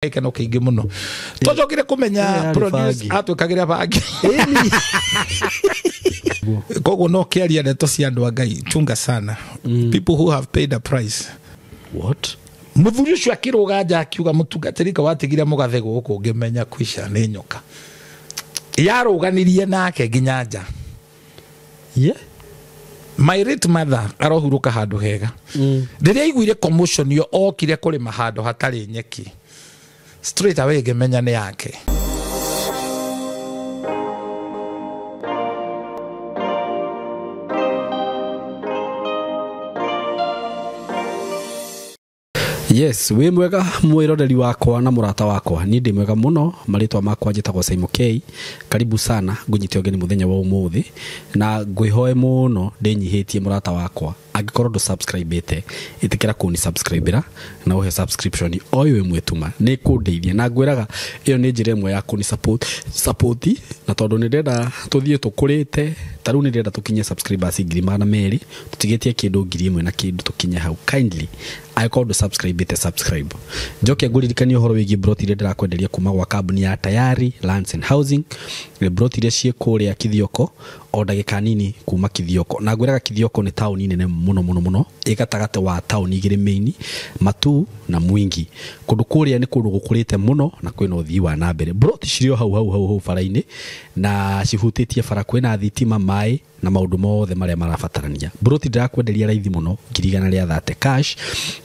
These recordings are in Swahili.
ikeno kingi muno twacokire kumenya produce atwikagira bangi kogo no kiaria neto cia andu Ngai chunga sana people who have paid a price. What? Muthuri ucio akiruga nja akiuga mutungatirika watigire mugathe guku ngimenya kwisha ni nyoka yaruganirie nake nginya nja. Yeah. My late mother arohuruka handu hega riria iguire commotion yo okire kuri mahando hatari nyeki straight away ngimenya ni yake. Yes, we mwega mwiroreri wakwa na murata wakwa ni ndi mwega muno maritwa makwa njitagwo SYMO K. Karibu sana ngunyite ogeni muthenya wa umuthi na ngwihoe muno ndinyihitie murata wakwa angikorwo ndo subscribe itikira kuni subscribera na uhe subscription oyo imwe tuma ni kundeithia na ngwiraga iyo ni njire imwe ya kuni support na tondu ni ndenda tuthie tukurite taru ni ndenda tukinye subscribers 200 tutigetie kindu 1000 na kindu tukinye hau. Kindly I call to subscribe njoke nguririkanie horo wigi broti ire ndirakwenderia kuma gwa kambuni ya Tayari Lands and Housing broti ire cie kuria Kithioko o ndagika nini kuma Kithioko na ngwiraga Kithioko ni town nene muno igatagate wa town igire main Matu na Mwingi kundu kuria ni kundu gukurite muno na kwina uthii wa na mbere broti cirio hau faraini na cihutitie fara kwina thitima mai na maundu mothe maria marabatarania. Broti ndirakwenderia raithi muno 130 cash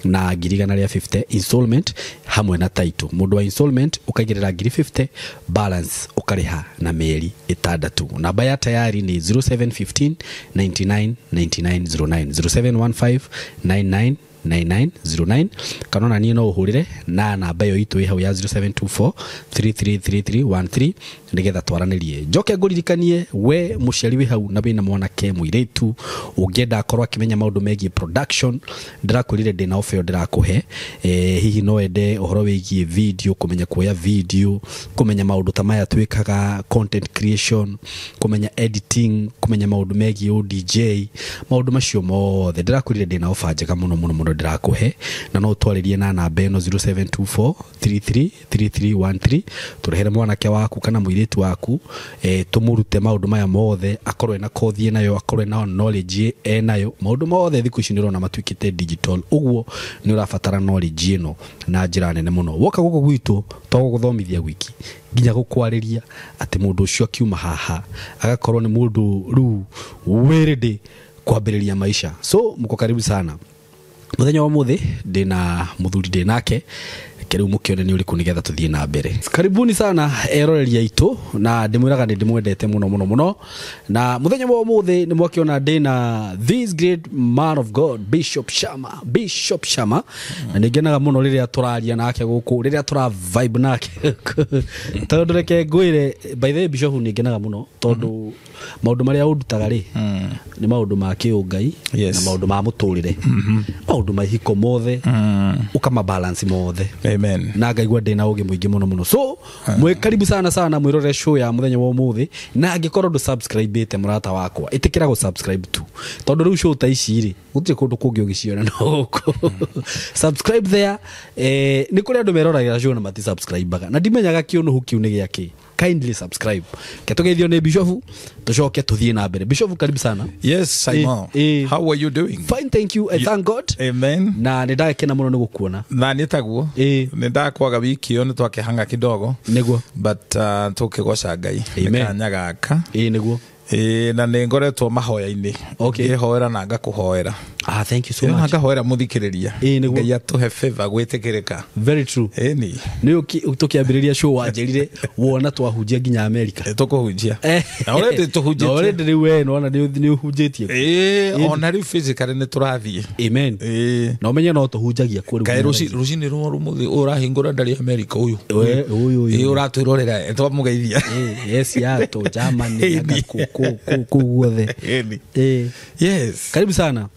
na 150 installment hamwe na title. Mundu wa installment ukagirira 50 balance ukariha na meri 6. Namba ya Tayari ni 0715 99 9909 0715 99 9909 kanona ni no uhurire na namba yo itu ihau ya 0724 333313 nigetha twaranirie. Njoke nguririkanie we muciari wi hau na bina mwanake muiretu ungenda akorwo akimenya maundu megie production ndirakurire ndina offer ndirakuhe hihi no ende uhoro wigie video kumenya kuoya video kumenya maundu ta maya twikaga content creation kumenya editing kumenya maundu megie DJ maundu macio mothe ndirakurire ndina offer njega muno ndirakuhe na no twaririe na namba eno 0724 333313 turehere mwanake waku kana muiretu waku tumurute maundu maya mothe akorwe na kothi nayo akorwe na knowledge nayo maundu mothe thiku ici nirona matwikite digital uguo ni urafatara knowledge eno na njira nene muno woka guko gwitu to guthomithia wiki nginya gukwariria ati mundu ucio akiuma haha agakorwo ni mundu ru werede kwambiriria maisha. So mko karibu sana muthenya wa muthi ndina muthuri ndinake keriu mukione ni uriku nigetha tuthie na mbere. Karibuni sana eroreri aitu na ndimwiraga ndimwendete muno na muthenya wa muthi ni mwakiona ndina this great man of God Bishop Shama na ningenaga muno riria turaria nake guku riria tura vibe nake tondu reke ngwire by the way Bishop ningenaga muno tondu maundu maria undutaga ri ni maundu ma kiungai na maundu ma muturire maundu ma hiko mothe ukama balance mothe. Amen. Na ngaigua ndina uge muingi muno so mwe karibu sana mwirore show ya muthenya wa umuthi na angikorwo ndo subscribe ite murata wakwa itikira go subscribe tu tondu riu show ta ici ri gutire kundu kungi ugiciona no subscribe there ni kuri andu meroragira show na mati subscribe na ndimenyaga kiunu hukiu ni giake. Kindly subscribe ketugeithio ni Bishop tucoke tuthie na mbere. Bishop karibu sana. Yes Simon, how are you doing? Fine, thank you. I thank God. Amen. Na ndakena muno ni gukuona na nitaguo ndakwaga wiki yo nitwakihanga kidogo niguo but tukigoca Ngai kanyaga aka niguo na ningoretwo mahoya-ini ngihoera na ngakuhoera. Thank you so much. Ngahoera muthikiriria Ngai atuhe favor gwitikirika. Very true. Ni ukiambiriria show wanjerire wona twahunjia nginya America tukuhunjia already tuhunjia already riwe nona ni uhunjitie ona riu physically ni turathie. Amen. Na umenye no tuhunjagia kuri rucini rumuthi urahingura ndari America uyu uratwirorera twamugeithia yes ya to Germany kuguothe. Yes, karibu sana.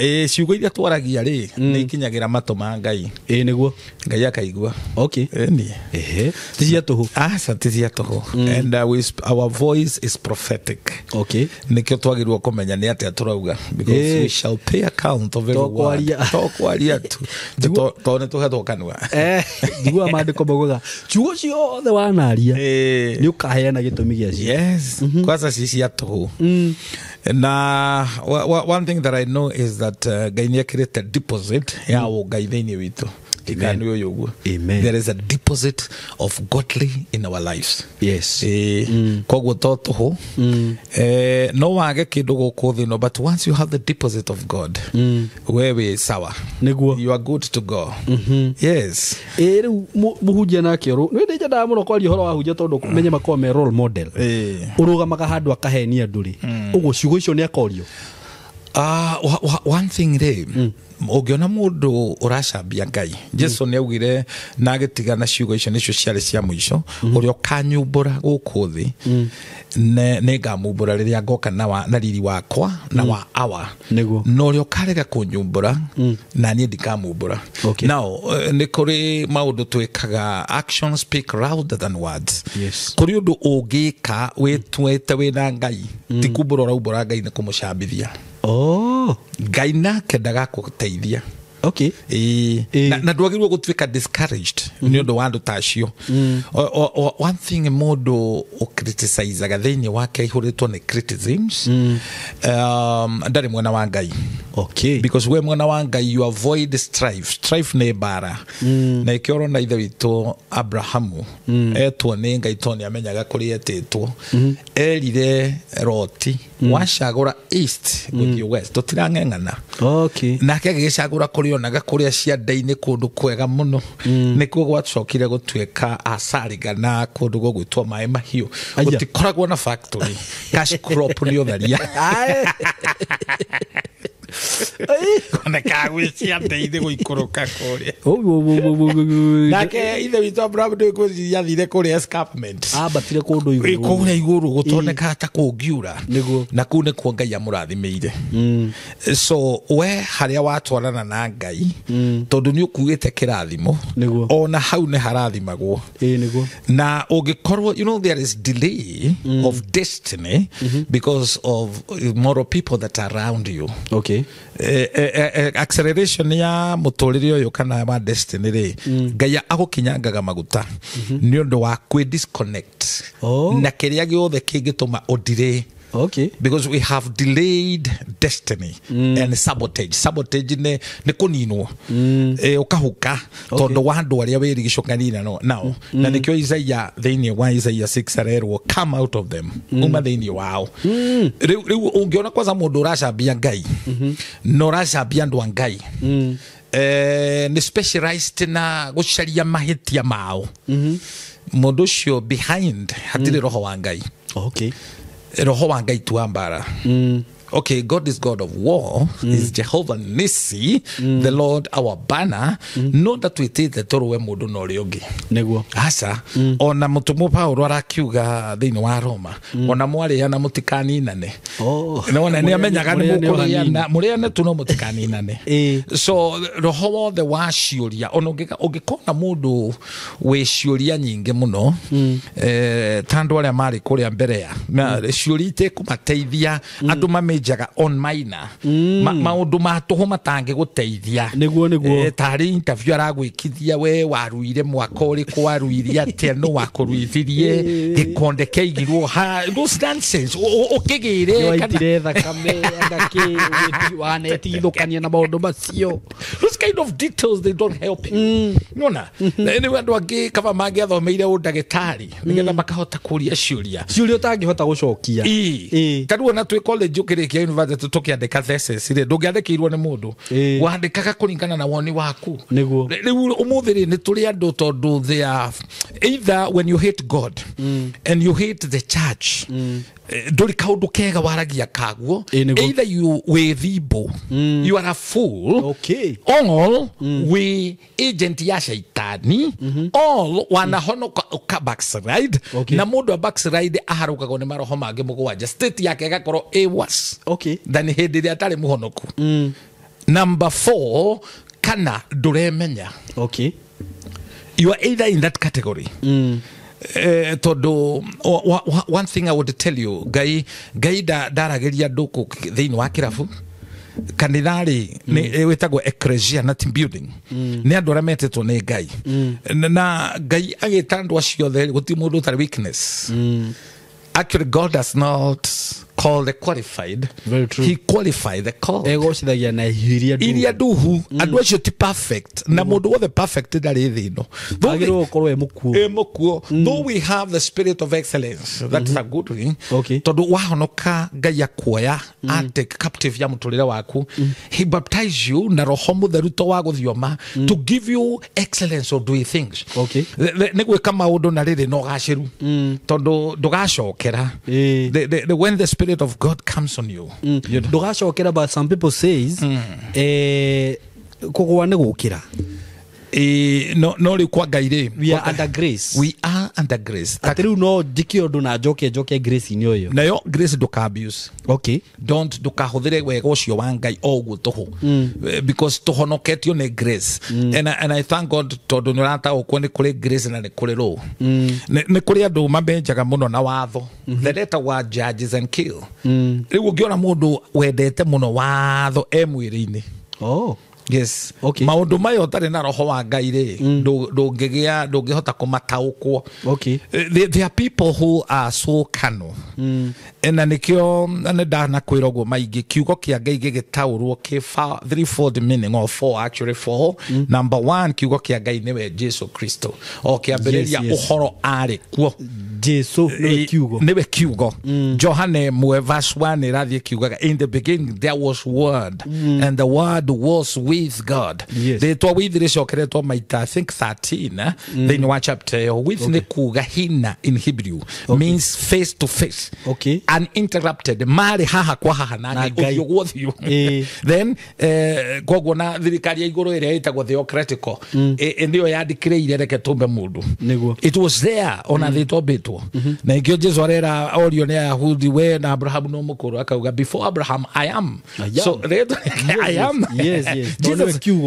ciugo iria twaragia rĩ nĩ ikinyagira matũ ma Ngai niguo Ngai akaigua okay tizia tuhu asa tizia tuhu and our voice is prophetic okay nikio twagirwo kumenya ni atia turauga because we shall pay account of every word tokwaria tu tone tuhetwo kanwa digwa maandiko mogoga ciugo ciothe wanaria ni ukaheana gitumi gia cio yes kwanza sisi atuhu na one thing that I know is that Ngai ni akirite deposit ya Ngai thĩinĩ witũ. Amen. There is a deposit of godly in our lives. Yes. Koguo toto no wage kindu guku thino, but once you have the deposit of God, wewe sawa. You are good to go. Yes. Riu muhunjia nake ru ni ndeja da muno kwaria horo wahunjia tondu menye makome role model. Urugamaga handu akahenia nduri. Uguo ciugo icio ni akorio. One thing there. Ogiona mundu uracambia Ngai Jesu ni augire na agitigana ciugo icio nicio ciarĩ cia muico uria kanyumbura guku thi ne ngamumbura riria ngoka na riri wakwa na wa awa no uria karega kunyumbura na nie ndikamumbura. Now ni kuri maundu twikaga actions speak louder than words. Kuri undu ungika witwete wina Ngai ti kumbura uraumbura Ngai ni kumucambithia. Ngai nake ndagakuteithia. Okay. Na ndwagirwo gutwika discouraged ni undu wa andu tacio. One thing mundu criticize thĩinĩ wake ihuritwo ni criticisms ndari mwana wa Ngai. Okay. Because we mwana wa Ngai you avoid strife ni Mbaara na ikioro na ithe witũ Abrahamu etwo ni Ngai toni amenyaga kuri etetwo erire Roti wacagura east guthii west tutirang'eng'ana. Okay. Nake agĩcagura kuri onaga kuria cianda-inĩ kundu kwega muno nikuo gwacokire gutweka asarigana kundu gugwitwo maĩ mahiũ gutikoragwo na factory cash crop ni utharia kone kagwe cianda-inĩ guikũrũka kuria nake ithe witũ Abraham ndio yathire kuria escarpment batire kundu iguru kuria iguru gutoneka ta kungiura na kuu nikuo Ngai amũrathimĩire. So we haria watwarana na Ngai tondu ni ukuite kirathimo ona hau ne harathimagwo na ungikorwo you know there is delay of destiny because of moral people that are around you. Okay. Acceleration ya muturire uyu kana wa destiny ri Ngai agukinyangaga maguta ni undu wa kwi disconnect na kiria giothe kingituma odire. Okay. Because we have delayed destiny and sabotage ne kuninwo ukahuka tondu wa andu aria wirigicokanina now na nikio Isaiah thĩinĩ wa Isaiah 6 arerwo come out of them uma thĩinĩ wao. Riu ungiona kwanza mundu uracambia Ngai no uracambia andu a Ngai ni specialized na gucaria mahitia mao mundu ucio behind hatire roho wa Ngai. Okay. Roho wa Ngai tu Mbaara. Okay, God is God of war. Is Jehovah Nissi, the Lord our banner. No that we take the toro we mundu no riogi. Neguo. Asa ona mutumu Paulo arakiuga thĩinĩ wa Roma. Ona mwariana mutikaninane. Nona ni amenyaga ni mukuriana muriane tu no mutikaninane. So roho wothe wa ciuria ona ungikona mundu we ciuria nyingi muno tandu aria mari kuria mbere ya ciuria itekumateithia andu jaga on maina maundu matuho matange guteithia niguo tari interview aragwikithia we waruire mwaka uri kwaruiria atia no wakuruithirie gikonde keigirwo ha those nonsense ukigire kana thakame andaki wanetithukania na maundu macio. Those kind of details they don't help you. Nona ni andu angi kama magi athomeire undagitari nigetha makahota kuria ciuria utangihota gucokia tadu na twi college ukirikia university tukiandika thesis ire ndungiandikirwo ni mundu wandikaga kuringana na woni waku. Riu umuthiri ni turi andu tondu they are either when you hate God and you hate the church nduri kaundu kega waragia kaguo either you withibo you are a fool. Okay. All we agent ya shaitani all wanahonoka uka backslide na mundu backslide aharukaga ni maroho mangi mugwanja state yake gakorwo a worse okay than hindi ria atari muhonoku. Number 4, kana nduremenya. Okay. You are either in that category. Todo one thing I would tell you, gai darageria nduku thiini wa kirabu kanithari ni wetagwo ecclesia na team building ni andu aria metetwo ni Ngai na Ngai agita andu acio the guti mundu utari weakness. Actually, God does not call the qualified. Very true. He qualified the called. Egocithagia na iria duhu andu acio ti perfect na mundu wothe perfect ndari thi no agirwo gukorwo mukuo. Though we have the spirit of excellence, that's a good thing. Okay. Tondu wahonoka Ngai akuoya take captive ya muturire waku, he baptize you na roho mutheru to wa guthioma to give you excellence of doing things. Okay. Ni gwika maundu na riri no gaciru tondu ndugacokera when the spirit of God comes on you. Ndugacokera, but some people says kugwa ni gukira. No rekwa Ngai we are under grace. We are under grace. Atiriu no dikio ndu na joke grace ni oyo. Na yo grace nduka abuse. Okay. Don't ndukahuthire wega ucio wa Ngai oguo tuhu. Because tuhonoketio ni grace. And I thank God tondu ni rata ukwo ni kuri grace na ni kuri law. Ni kuri andu mabenjaga muno na watho. The letter were judges and kill. Riu ungiona mundu wendete muno watho emwiri-ini. Oh. Yes. Okay. Maundu mayo tari na roho wa Ngai ri ndungihota kumataukwo. Okay. There are people who are so carnal. Na nikio ndana kwirogwo maingi kiugo kia Ngai gigitaurwo ki threefold meaning, or four actually. Number 1, kiugo kia Ngai niwe Jesu Kristo. Kiambiriria uhoro ari kwo Jesu niwe kiugo. Johane verse 1 irathie kiugaga, in the beginning there was word, and the word was with God. Yes. They to with rishokeretwo maita I think 13 then one chapter with ne kuga hina in Hebrew means face to face. Okay. Uninterrupted. Mari haha kwa haha na Ngai uguthio. Then gogo na thirikari ya iguru ire itagwo theocratical. Ndio yandikire irereke tumbe mundu. It was there on a little bit. Na ikio Jesu arera orio ne Ayahudi we na Abraham no mukuru akauga, before Abraham I am. So I am. Yes.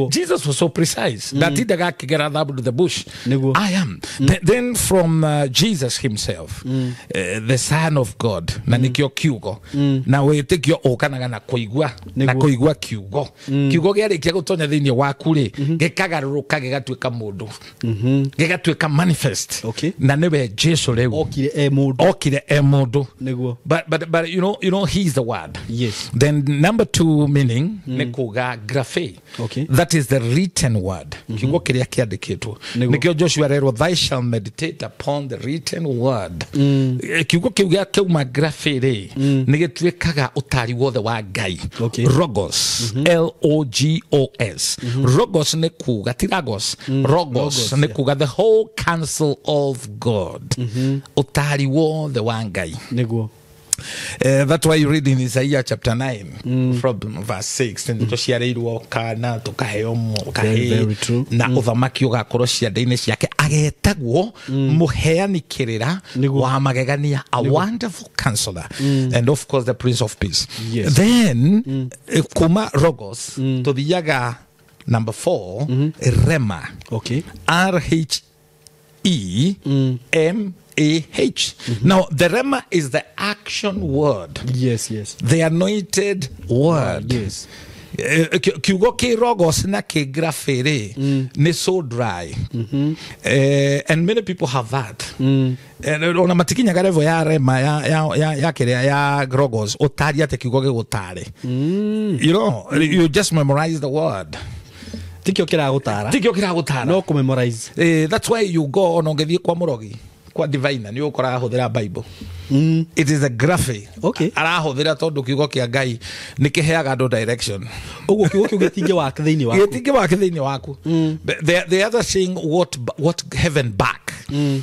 Jesus was so precise that he daga kigera to the bush. I am. Then from Jesus himself, the Son of God, na nikio kiugo. Na we tekio okanaga na kuigwa kiugo. Kiugo giari kia gutonya thiini waku ri gikagaruruka gigatwika mundu. Gigatwika manifest. Okay. Na niwe Jesu lew. Okire e mundu. But you know he's the word. Yes. Then number 2 meaning ne kuga graphe. Okay. That is the written word. Kiugo kiria kiandikitwo. Nikio Joshua rero, thou shall meditate upon the written word. Kiugo kiuga kiuma graphe ri nigitwikaga utari wothe wa Ngai. Logos. Logos. Logos ne kuga tiragos. Logos ne kuga the whole counsel of God. Utari wothe wa Ngai. That's why you read in Isaiah chapter 9 from verse 6 and toshiareirwo kana tukaheo very true. Na uthamaki ugakorwo ciande-ini ciake agetagwo muheanikirira wa magegania, a wonderful counselor, and of course the Prince of Peace. Yes. Then kuma Logos tuthiaga number 4 Rema. Okay. RHEM AH. Now the Rema is the action word. Yes. The anointed word. Yes. Kiugo ki Logos na ki graphe ri ni so dry. And many people have that. Ona matikinya garevo ya Rema ya kiria ya Logos otari ate kiugo gigutare. You know, you just memorize the word. Tikio kira gutara. No ku memorize. That's why you go on ngethie kwa murogi. Kwa divine ni ukora ahuthira Bible. It is a graphic. Okay. Arahuthira tondu kiugo kia Ngai nikiheaga andu direction. Ugo kiugo kiu gitinge wa thiini waku. Gitinge wa thiini waku. The other saying what heaven back.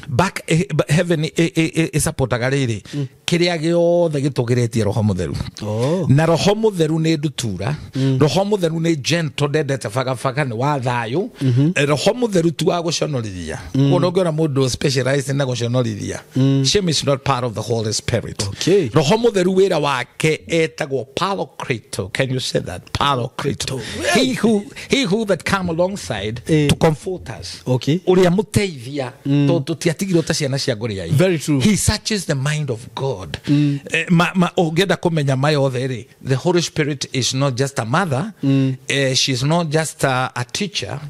Back heaven is supportaga riri. kiria giothe gitugiretie roho mutheru na roho mutheru ni ndutura roho mutheru ni gentle ndendete bagabaga ni wa thayu roho mutheru tu wa guconorithia unongiona mundu specialized na guconorithia shame is not part of the Holy Spirit. Roho mutheru wira wake etagwo Paracleto. Can you say that? Paracleto. He who that come alongside to comfort us. Uria muteithia tutiatigirwo ta ciana cia ngori yai. Very true. He searches the mind of God. Ugenda kumenya mayothe ri. The Holy Spirit is not just a mother. She's not just a teacher.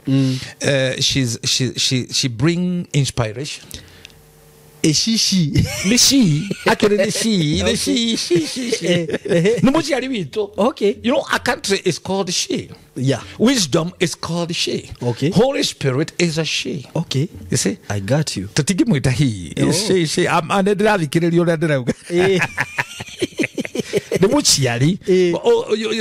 She bring inspiration. She. Actually, the she. Numuciari witu. Okay. You know, a country is called she. Yeah. Wisdom is called she. Okay. Holy Spirit is a she. Okay. You see? I got you. Tutigimwita he. She. Ndirathikiriria uria ndirauga.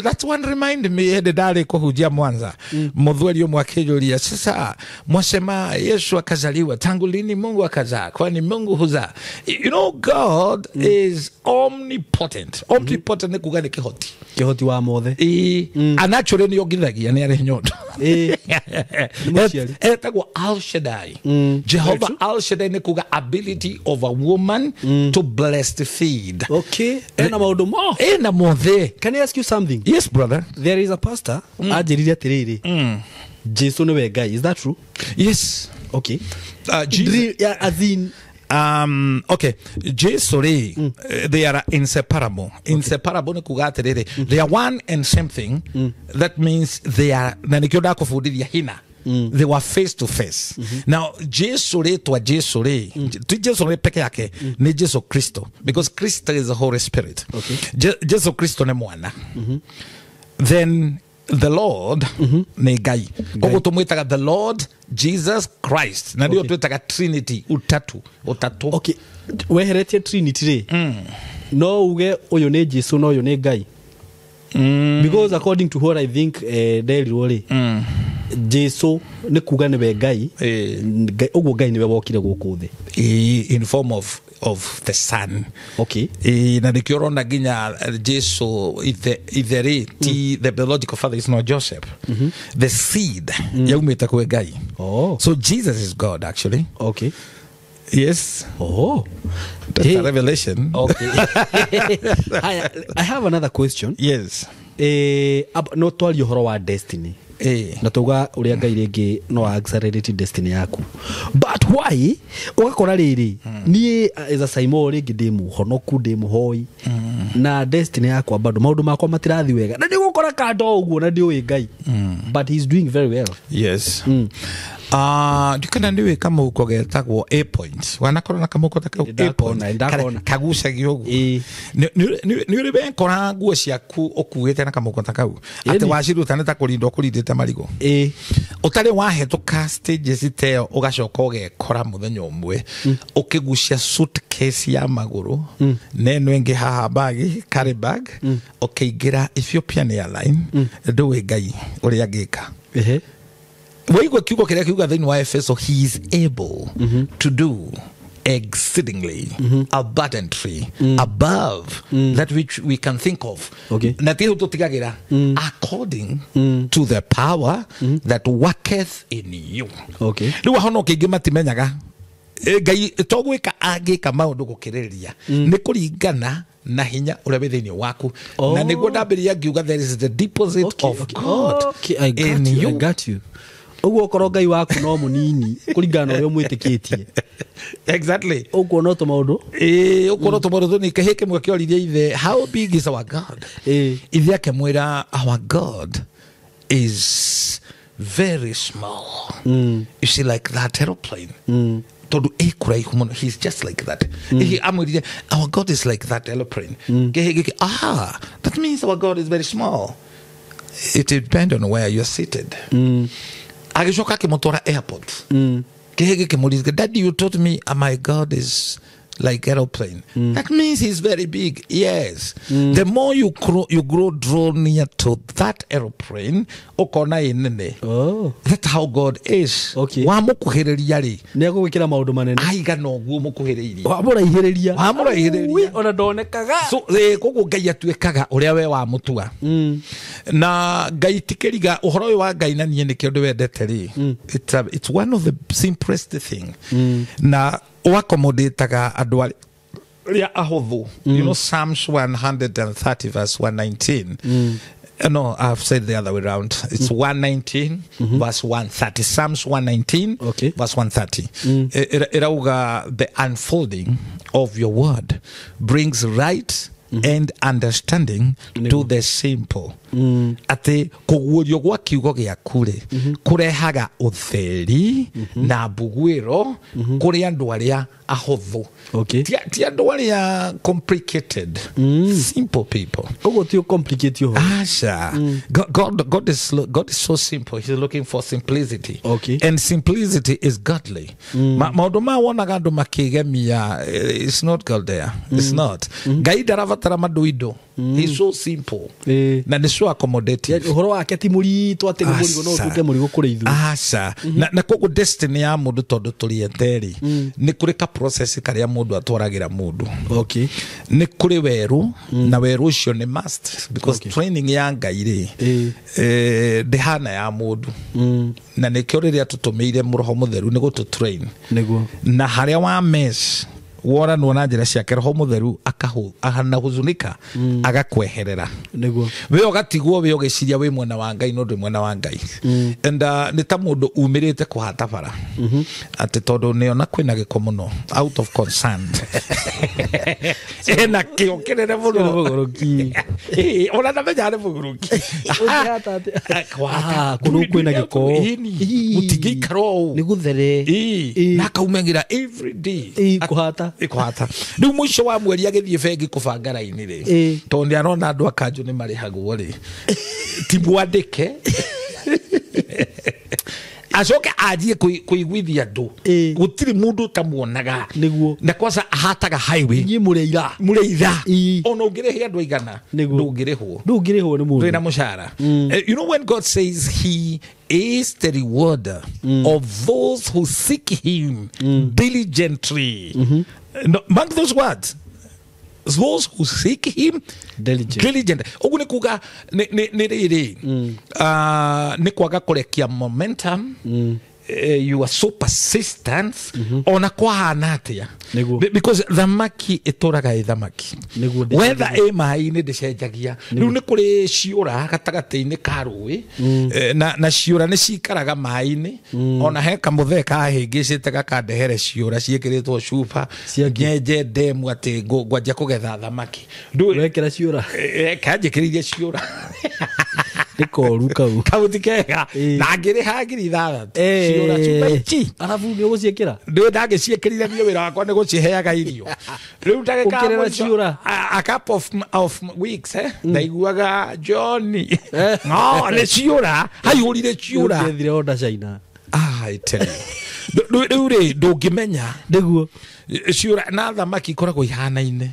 That's one remind me hende ndari kuhujia Mwanza muthweri umwe akijuria sasa mwasema Yesu akazaliwa tangu lini Mungu akazaa kwani Mungu huzaa. You know, God is omnipotent. Omnipotent ni kuga ni kihoti wa mothe anature ni ogithagia ni ari nyondo etagwo Al Shaddai. Jehovah Al Shaddai ni kuga ability of a woman to bless the feed. Okay. Ena maundu mo ena mothe. Can I ask you something? Yes, brother. There is a pastor ajirire atiriri Jesu niwe Ngai. Is that true? Yes. Okay. Jesus, as in okay, Jesore, they are inseparable. Inseparable ni kuga atiriri. They are one and same thing. That means they are nanikioda kufudiria hina. They were face to face. Now, Jesore to Jesore, Jesore peke yake ni Jesu Kristo, because Kristo is the Holy Spirit. Okay. Jesu Kristo ni mwana. Then the Lord ni Ngai. Kogo tumwitaga the Lord Jesus Christ. Na ndio tuitaga Trinity, utatu. Okay. Weheretie Trinity re. No uge oyo ne Jesu no oyo ne Ngai. Because according to what I think Rirua Jesu ni kuga ni we Ngai. Ogwo Ngai ni we wokire guku thi. In form of the Son. Okay. Na nikiorona ginya Jesu ithere the biological father is not Joseph. The seed yaumita kwe Ngai. So Jesus is God actually. Okay. Yes. That's a revelation. Okay. I have another question. Yes. No twali uhoro wa destiny. Na tuga uria Ngai ringi no accelerate destiny yaku. But why ugakora riri nie as a SYMO ringi ndi muhonoku ndi muhoi na destiny yakwa bado maundu makwa matirathi wega na ndigukora kando uguo na ndi ui Ngai. But he's doing very well. Yes. Dukana ndiwe kama uko getagwo A point. Wanakora kama uko takao A point. Kagucagio uguo. Ni uri ben kora nguo ciaku okuite na kama uko takao. Ate waciruta neta kurindwo kurindite marigo. Utari wahetuka stages iteo ugacoka ugekora muthenya umwe ukigucia suitcase ya maguru neno ingi haha bagi carry bag ukeingira Ethiopian Airline nduwe Ngai uri agika. Waigwa kiugo kiria kiuga thini wa Efeso, he is able to do exceedingly abundantly above that which we can think of. Okay. Na tihu tutigagira according to the power that worketh in you. Okay. Riwa hono kingi matimenyaga Ngai togwika agika maundu gukiriria ni kuringana na hinya uria withini waku na niguo ndambiria ngiuga there is the deposit of God in you. I got you. Ugo korwo Ngai waku no munini kuringana uria mwitikitie. Exactly. Ugo no to maundu ugo no to maundu ni kaheke mwe kioririe ithe, how big is our God? Ithe akemwira our God is very small. You see, like that aeroplane. He's just like that. Our God is like that aeroplane. That means our God is very small. It depends on where you're seated. Agishoka kimotwara airport. Daddy, you told me my God is like aeroplane. That means he's very big. Yes. The more you grow draw near to that aeroplane, okona inene. Oh. That's how God is. Okay. Wa mukuhiriria ri. Nego gwikira maundu manene. Aiga Noguo mukuhiriria. Wa muraihireria. Wa muraihireria. Ona ndonekaga. So koguo Ngai atuikaga uria we wa mutua. Na Ngai tikiriga uhoro uyu wa Ngai na nie ni kindu wendete ri. It's one of the simplest thing. Na wakomodetaga andu aria ahothu. You know Psalms 130 verse 119. No, I've said the other way around. It's 119 verse 130. Psalms 119 verse 130. The unfolding of your word brings right and understanding to the simple. Ate kugurio gwa kiugo giaku ri kurehaga utheri na mbuguiro kuri andu aria ahothu. Ti andu aria complicated. Simple people. Ogo ti complicate yo. Asha. God is so simple. He's looking for simplicity. And simplicity is godly. Maundu ma wonaga andu makigemia, it's not God there. It's not. Ngai ndarabatara maduido. He's so simple. Na ni so accommodative. Uhoro wake ti muritu ati ni murigo no tuke murigo kuri ithu. Asha. Na koguo destiny ya mundu tondu turieteri ni kuri ka process karia mundu atwaragira mundu. Ni kuri weru na weru ucio ni must because training ya Ngai ri ndihana ya mundu. Na nikio riria tutumeire muroho mutheru ni gutu train. Na haria wa mess wora nuona njira ciake roho mutheru ahana huzunika agakweherera we ugatigwo we ugiciria we mwena wa Ngai no ndi mwena wa Ngai and ni ta mundu umirite kuhata bara ati tondu ni ona kwina giko muno out of concern ena kiokerere buguruki ona na menya ari buguruki kunu kwina giko mutingi karo ni guthere na kaumengira every day kuhata ikwata riu mwisho wa mweri agithie bengi kubanga raini ri tondi arona andu akanju ni marihagwo ri tibwandike acoke ajie kuiguithia andu gutiri mundu tamuonaga na kwanza ahataga highway ni mureira ona ungirihe andu aigana ndungirihwo ni mundu wina mushara. You know when God says he is the rewarder of those who seek him diligently. Mark those words. Those who seek him diligent. Ogune kuga ni riri ni kwaga kurekia momentum. You are so persistent ona kwa hanatia because thamaki itoraga ithamaki whether mai-ini ndicenjagia riu ni kuri ciura gatagati-ini ka rui na ciura ni cikaraga mai-ini ona he kamuthee kahingicite gakandehere ciura ciikiritwo cuba nyenje ndemu ati ngwanjia kugetha thamaki wekera ciura kanjikiririe ciura ikoru kau tikega na ngiriha ngiri 6 ciura chubachi arabu ni uguciekira ndi ndagiciekirire nio wira wakwa ni guciheaga irio riu ndagika ciura a couple of weeks ndaiguaga Johnny no ni ciura hayurire ciura ndethire onda China I tell you riu ri ndungimenya niguo ciura na thamaki koragwo ihana-ine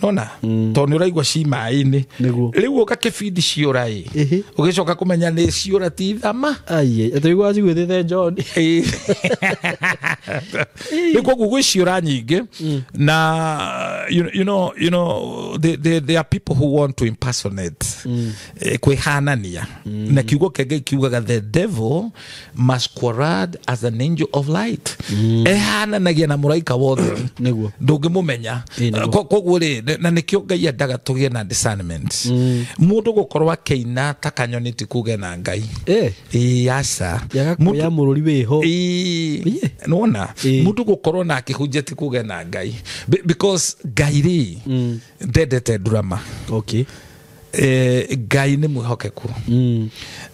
nona toni uraigwa cima-ini riu ukakibindi ciura ugicoka kumenya ni ciura ti thama atuigwa cigwithite John ni koguo gwi ciura nyingi na you know there are people who want to impersonate kwihanania na kiugo kenge kiugaga the devil masquerade as an angel of light ehananagia na muraika wothe ndungimumenya koguo ri na nikio Ngai endaga tugie na discernment mundu gukorwa keina takanyoni tikuge na Ngai asa ya mururi weho nona mundu gukorwa na kihunje tikuge na Ngai because Ngai ri ndendete drama Ngai ni mwihokeku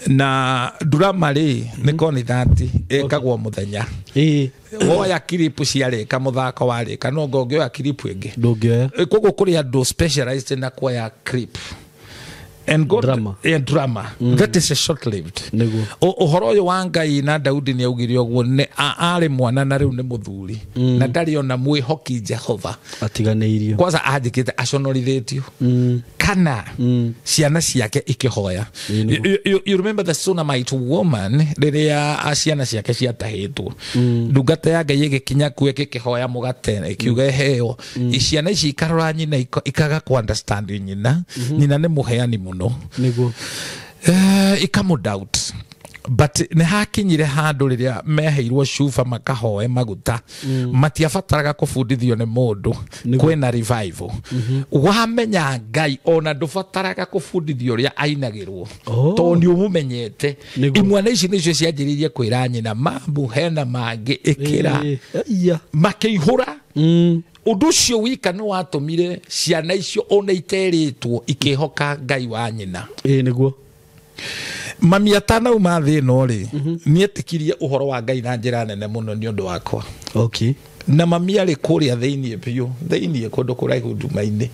na drama ri ni koni thati ekagwo muthenya woya kilipu ciarika muthako warika no ngongeo ya kilipu ingi ndungioya koguo kuri andu specialized na kuoya clip and God Drama. Drama. That is a short lived. Niguo. Uhoro uyu wa Ngai na Daudi ni augire uguo ni ari mwana na riu ni muthuri na ndari ona mwihoki Jehova atiganeirio kwanza andikite aconorithetio kana ciana ciake ikihoya. You remember the Shunammite woman riria ciana ciake ciatahitwo ndungata ya Ngai igikinya kuo ikihoya mugate ikiuga heo ciana ici ikarora nyina ikaga ku understand nyina nyina ni muheani muno niguo ikamu doubt. But ne hakinyire handu riria meheirwo cuba makahoe maguta matiabataraga kubundithio ni mundu kwena revival wamenya Ngai ona ndubataraga kubundithio ria ainagirwo to ni umumenyete imwana ici nicio cianjiririe kwira nyina mambu hena mangi ikira makiihura undu cio wika ni watumire ciana icio ona iteritwo ikihoka Ngai wa nyina niguo mami atana uma thino ri nietikirie uhoro wa Ngai na njira nene muno ni undu wakwa. Okay. Na mami ari kuria thiini biu thiini kundu kuraihu ndumaini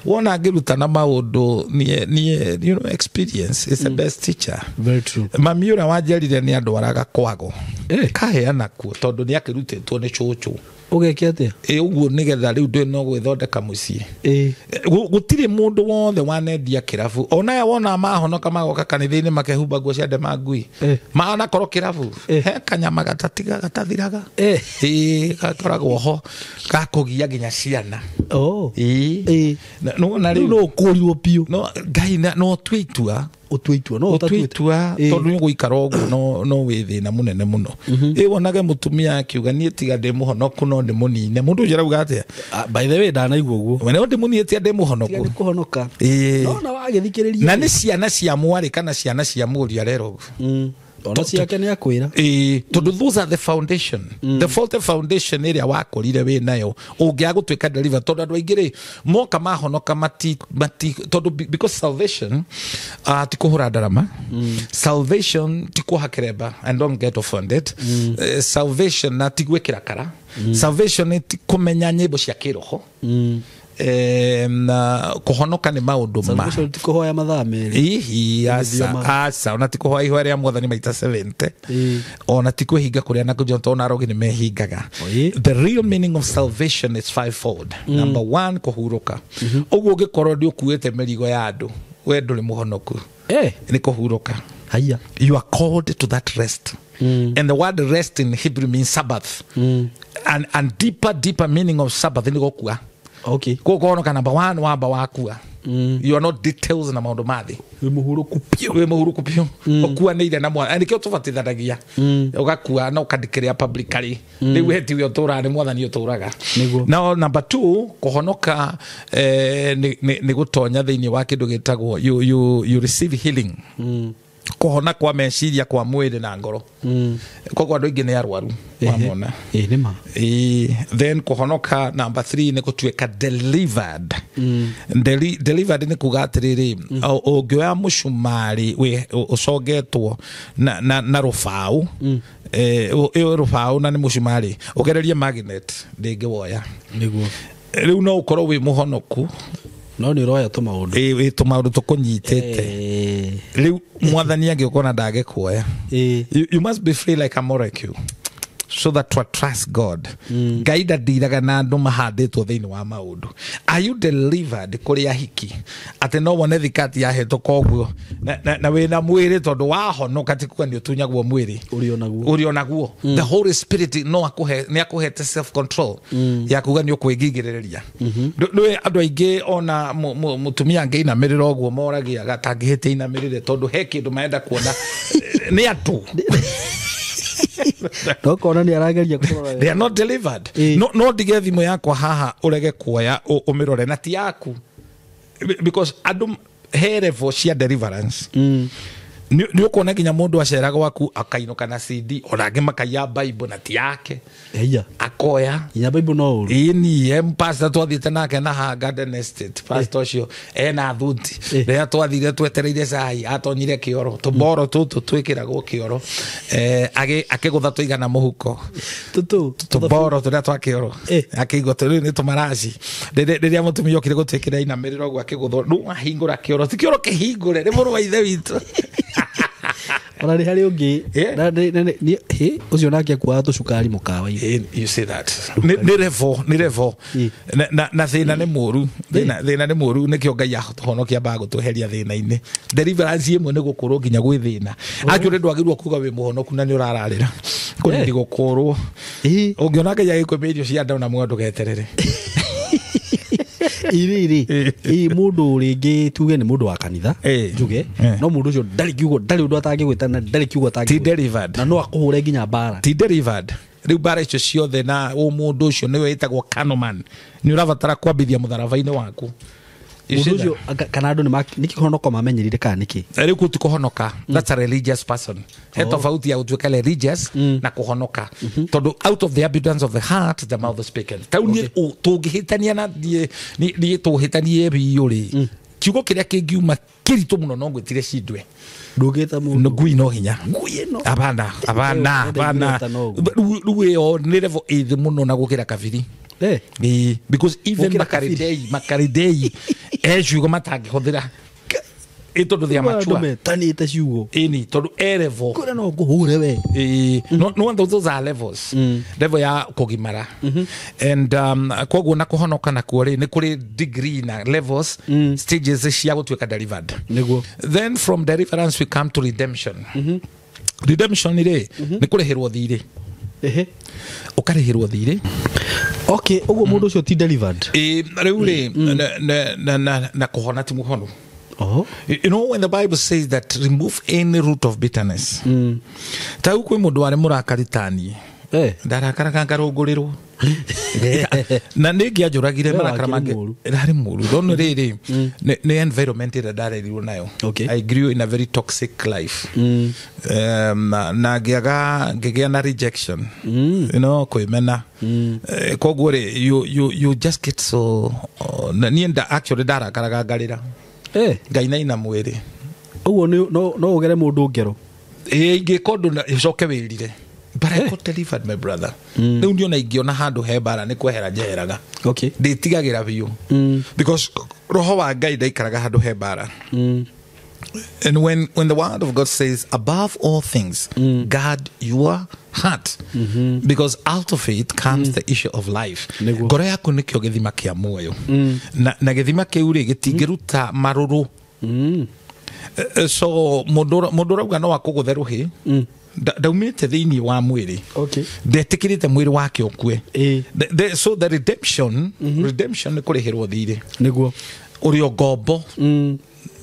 wona ngiruta na maundu ni you know experience is the best teacher. Very true. Mami ura wanjerire ni andu araga kwago kaheana kuo tondu ni akirutitwo ni chuchu ugekia atia uguo nigetha riu ndi no gwithondeka mucii gutire mundu wothe wanendia kirabu ona wona mahonoka magoka kanitha-ini makehumba nguo cia ndema ngui maana korwo kirabu he kanyama gatatiga gatathiraga gakoragwo ho gakugia nginya ciana no riu no kurirwo piu no Ngai no twitua utwitua no utwitua tondu ni guikara uguo no withina munene muno wonage mutumia akiuga nie tiga ndi muhonoku no ndi munine mundu jirauga atia by the way ndanaigua uguo wena ndi munine tia ndi muhonoku tiga kuhonoka no na wagithikiriria na ni ciana cia mwari kana ciana cia muri arero ona ciake ni akwira tondu those are the foundation the faulty foundation area wakorire we nayo ungia gutwika deliver tondu andu aingire moka mahonoka mati tondu because salvation tikuhura ndarama salvation tikuhakereba and don't get offended salvation na tigwekira kara salvation tikumenya nyimbo cia kiroho na kuhonoka ni maundu ma salvation tikuhoya mathaa meri asa ona tikuhoya ihwa ria mwathani maita 70 ona tikwihinga kuria na kujonto ona rogi ni mehingaga. The real meaning of salvation is fivefold. Number 1 kuhuruka uguo ngikorwo ndi ukuite merigo ya andu we nduri muhonoku ni kuhuruka haya you are called to that rest and the word rest in Hebrew means Sabbath and deeper meaning of Sabbath ni gukua. Okay. Kukono ka number 1 wamba wakua. You are not details na maundu mathi. We muhuruku pio. Okua ni ile na mwana. Ani kio tufatithanagia. Ugakua na ukadikiria publicly. Ni weti wi otura ni mwathani oturaga. Now number 2 kuhonoka ni gutonya thiini wa kindu gitagwo you receive healing. Kuhona kwa meciria kwa mwiri na ngoro kogwa andu ingi ni arwaru wamona nima then kuhonoka number 3 ni gutuika delivered delivered ni kugatiriri ungioya mucumari we ucogetwo na rufau rufau na ni mucumari ugererie magnet ndingi woya niguo riu no ukorwo wi muhonoku no ni roya to maundu wi to maundu tukunyitete riu mwathani angikona ndage kuoya you must be free like a molecule so that to trust God. Gaida diraga na andu mahanditwo thiini wa maundu. Are you delivered kuri ahiki ate no wone thikati ya heto koguo na we na mwiri tondu wahonoka tikwa ni utunyagwo mwiri urionaguo the Holy Spirit no ni akuhete self control ya kuga ni ukwigigiriria nwe andu aingi ona mutumia ngi na miriro guo moragia gatangihite ina mirire tondu he kindu maenda kuona ni atu they are not delivered. No dige thimu yakwa haha urege kuoya umirore na ti yaku because adum herevo cia deliverance ni ukona nginya mundu acera gwaku akainuka na CD onange makaiya Bible na ti yake akoya inya Bible no uru ini pastor twathite nake na Garden Estate pastor cio ena thuti ria twathire twetereire cai atonyire kioro tuboro tutu twikiragwo kioro akigutha tuigana muhuko tuboro turia twa kioro akigwa turi ni tumaraci riria mutumia okire gutwikira ina miriro gwa kiguthwo nu ahingura kioro ti kioro kihingure ni muru wa ithe witu Ona hari ungi ucio nake kwa tucukari mukawa you say that ni revo na thina ni muru thina ni muru nikio Ngai ahonokia bago tweheria thina-ini deliverance imwe ni gukurwo nginya gwi thina akure ndwagirwo kuga wi muhonoku na ni urararira kuni gukurwo ungiona Ngai agikwemirio cia nda na mwandu geterere iri mundu ringi tuge ni mundu wa kanitha njuge no mundu ucio ndari kiugo ndari undu atangigwitana ndari kiugo ti delivered na no akuhure nginya Mbaara ti delivered riu Mbaara icio ciothe na mundu ucio niwe witagwo canoman ni urabatara kwambithia mutharaba-ini waku ucio kana andu ni kihonoko mamenyerire kana niki riu kuti kuhonoka that's a religious person tofauti ya utweka religious na kuhonoka tondu out of the abundance of the heart the mouth speaketh tauni tungihitania na ni tuhitanie biuri kiugo kiria kingiuma kiritu muno no ngwitire cindwe ndugita mundu ngui no hinya ngui no abana ruo ni level eithe muno na gukira kabiri because even makaridei ejugo matangihuthira itondo thia machua tanite ciugo ini tondu level kura no nguhure we no those are levels level ya kugimara and koguo na kuhonoka na kuori ni kuri degree na levels stages cia gutweka delivered niguo then from deliverance we come to redemption redemption ni kurihirwo thiri ukarihirwo thiri okay ugo mundu ucio ti delivered riu na kuhona ti muhono you know when the Bible says that remove any root of bitterness ta ukwe mundu wari murakaritani ndarakara ngarungurirwo na ningia njuragire marakara mange rari muru dono riri ni environment ira ndarerirwo nayo I grew in a very toxic life na ngigia na rejection you know kwimena koguo ri you just get so na ni actually ndarakara ngarira Ngai na mwiri uguo no ugere mundu ngero ingikondo na icoke wirire but I got delivered my brother riu ndio na ingiona handu he Mbaara ni kwehera njeheraga nditigagira biu because roho wa Ngai ndaikaraga handu he Mbaara and when the word of God says above all things guard your heart because out of it comes the issue of life ngoro yaku nikio githima kia muoyo na githima kiu ri gitingiruta maruru so mundu rauga no akugutherũhi daumite thiini wa mwiri ndetikirite mwiri wake okue so the redemption ni kurihirwo thiri niguo urio ngombo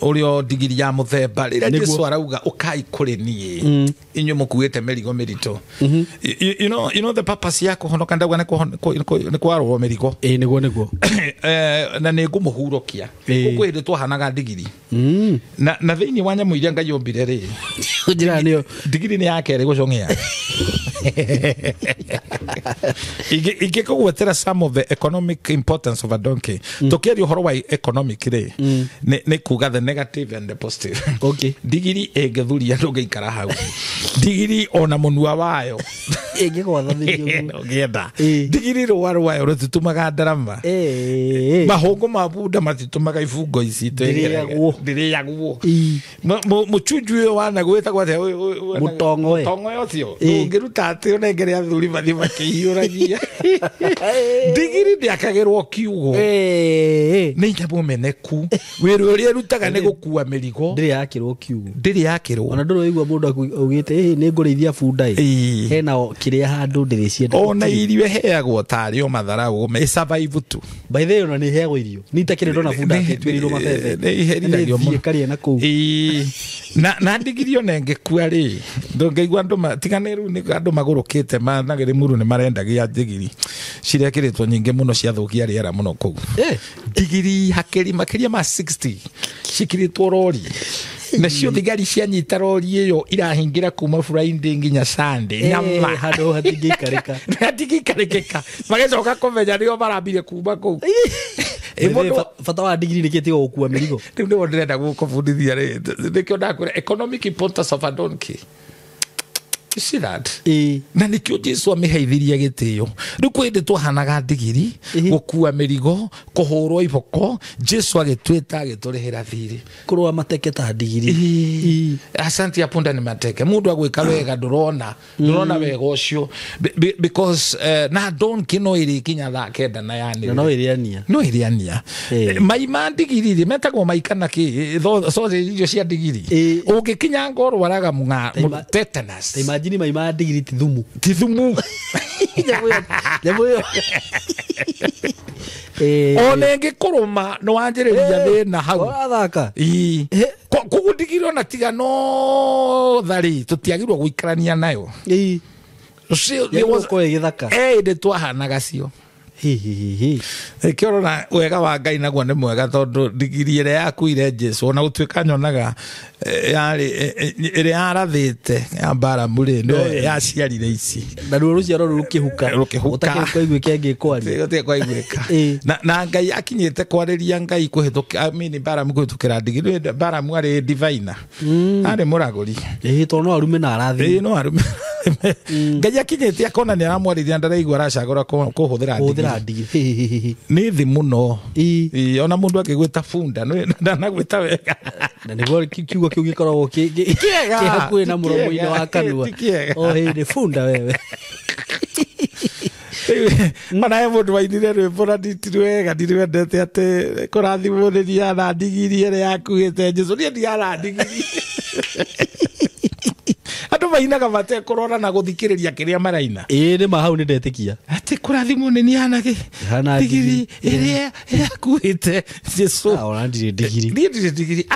urio digiri ya muthemba rira Jesu arauga ukai kuri nie inyu mukuite merigo merito you know the purpose yako honoka ndauga ni kwarwo merigo niguo na ni ngumuhurokia ukwire twahanaga digiri na thiini wa nyamu iria Ngai yombire ri njira niyo digiri ni yake ri gucongea igikugwetera some of the economic importance of a donkey tokerio horo wa economic ri ni kuga the negative and the positive digiri egithuria ndungeikara hau digiri ona munua wayo egigwathanithio ngienda digiri rwayo rututumaga ndarama mahungu ma bunda matitumaga ibungo ici ndiriagwo muchunju yo wana gwita gwate mutongoe ucio ngiruta ati onengere athuri mathi makiyuragia digiri ndiakagirwo kiugo ni nyabu meneku wiru uria rutaga ni gukua merigo ndiri yakirwo ona ndoro igwa mundu augite ni ngurithia bunda hena kiria handu ndiri cienda ona irio heagwo tari o matharau me survive tu by the way ona ni heagwo irio ni takire ndona bunda atwirirwo mabebe ni herirario mo karia na ku na ndigirio nenge kwa ri ndongeigwa andu matiganiru ni andu magurukite managire muru ni marendagia ndigiri cirekiritwo nyinge muno ciathukia riera muno ku ndigiri hakiri makiria ma 60 cikiritwo rori na cio thigari cianyita rori iyo irahingira kuma Friday nginya Sunday nyama hado hatigikareka magacoka kumenya rio marambire kuma kuu fata wa digiri niketiga gukua mirigo riu ni wondirenda gukubundithia ri nikio ndakwira economic importance of a donkey. You see that? Na nikio Jesu amiheithirie gitio riu kwende twahanaga ndigiri gukua mirigo kuhurwo iboko Jesu agitwita agiturihira thiri kurwa mateke ta ndigiri. Asante ya punda ni mateke mundu agwika wega ndurona wega ucio because na donkey no iri kinya thaa kenda na yani no iriania maima ndigiri metagwo maikana ki so irio cia ndigiri ungikinya ngoro waraga munga tetanus. Imagine maima ndigiri ti thumu jamuyo one ngikuruma no wanjiriria thina hau athaka kugundigirwo na tiga no thari tutiagirwo guikarania nayo ko igithaka ndi twahanaga cio kiorona wega wa Ngai naguo ni mwega tondu ndigiri ire yakuire Jesu ona gutwika nyonaga yari ire yarathite ya Mbaara muri no yaciarire ici na ruo ruciaro rukihuka utakiigwe kenge kwari utakiigwika na Ngai akinyite kwariria Ngai kuhituka Mbaara mukuhitukira ndigiri Mbaara mwari diviner ari muraguri to no arume na arathi no arume Ngai akinyite akona ni aramwariria ndaraigwa aracagura kuhuthira ndigiri ni thi muno ona mundu akigwita funda ndanagwita wega na niguo kiugo kiu gikoragwo kihakuhi na muromo-ini wa kanua ni funda wewe mana mundu wainire rwimbo na nditiwega ndirwendete ati kurathimuriria na ndigiri ire yakuhite Jesu ni ndiara ndigiri andu mainaga mate kurora na guthikiriria kiria maraina ni mahau ni ndetikia ati kurathimwo ni hanage ndigiri ire yakuhite Jesu ona ndigiri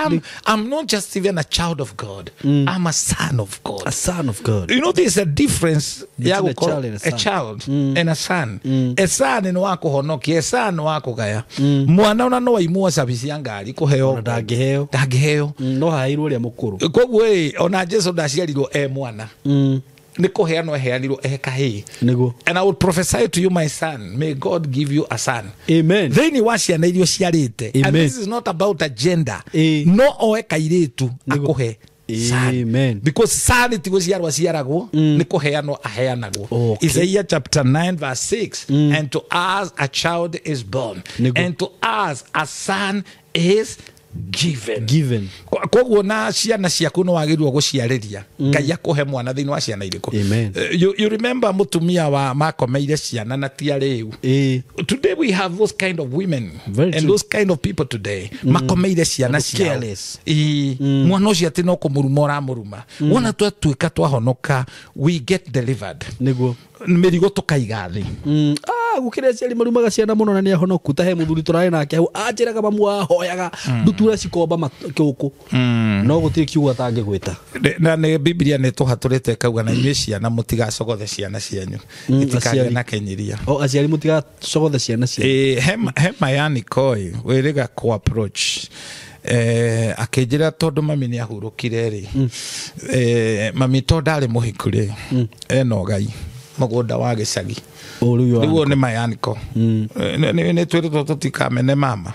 I'm not just even a child of God. I'm a son of God. A son of God. You know there's a difference between a child and a son. A son ni wako honoki, a son wako gaya. Mwana ona no waimua sabisi ya ngari kuheo ndangiheo no hairwo ria mukuru koguo ona Jesu ndaciarirwo mwana ni kuheanwo heanirwo kahii niguo. And I would prophesy to you, my son, may God give you a son. Amen. Theni waciana irio ciarite. And this is not about a gender. No oe kairitu akuhe Amen. Because son ti guciarwa ciaragwo ni kuheanwo aheanagwo. Isaiah chapter 9 verse 6 and to us a child is born and to us a son is given. Koguo na ciana ciaku no wagirwo guciariria Ngai akuhe mwana thiini wa ciana iriku. You remember Mutumia wa makomeire ciana na tiariu. Today we have those kind of women and those kind of people today. Makomeire ciana ciao. Mwana ucio ati no kumuruma uramuruma. Wona twatuika twahonoka we get delivered. Niguo mirigo tukaiga thi gukire ciari marumaga ciana muno na ni ahonoku tahe muthuri turari nake hau anjiraga mamu ahoyaga ndutura cikomba makiuku no gutiri kiugo atange gwita na ne Biblia ne tuhaturite kauga na imwe ciana mutigacogothe ciana cianyu itikage na kenyiria aciari mutigacogothe ciana cianyu hema yani koi wiriga ku approach akejira tondu mami ni ahurukire ri mami to ndari muhikure eno Ngai mugunda wa gicagi riu ni mayaniko ni twirito tutikamene mama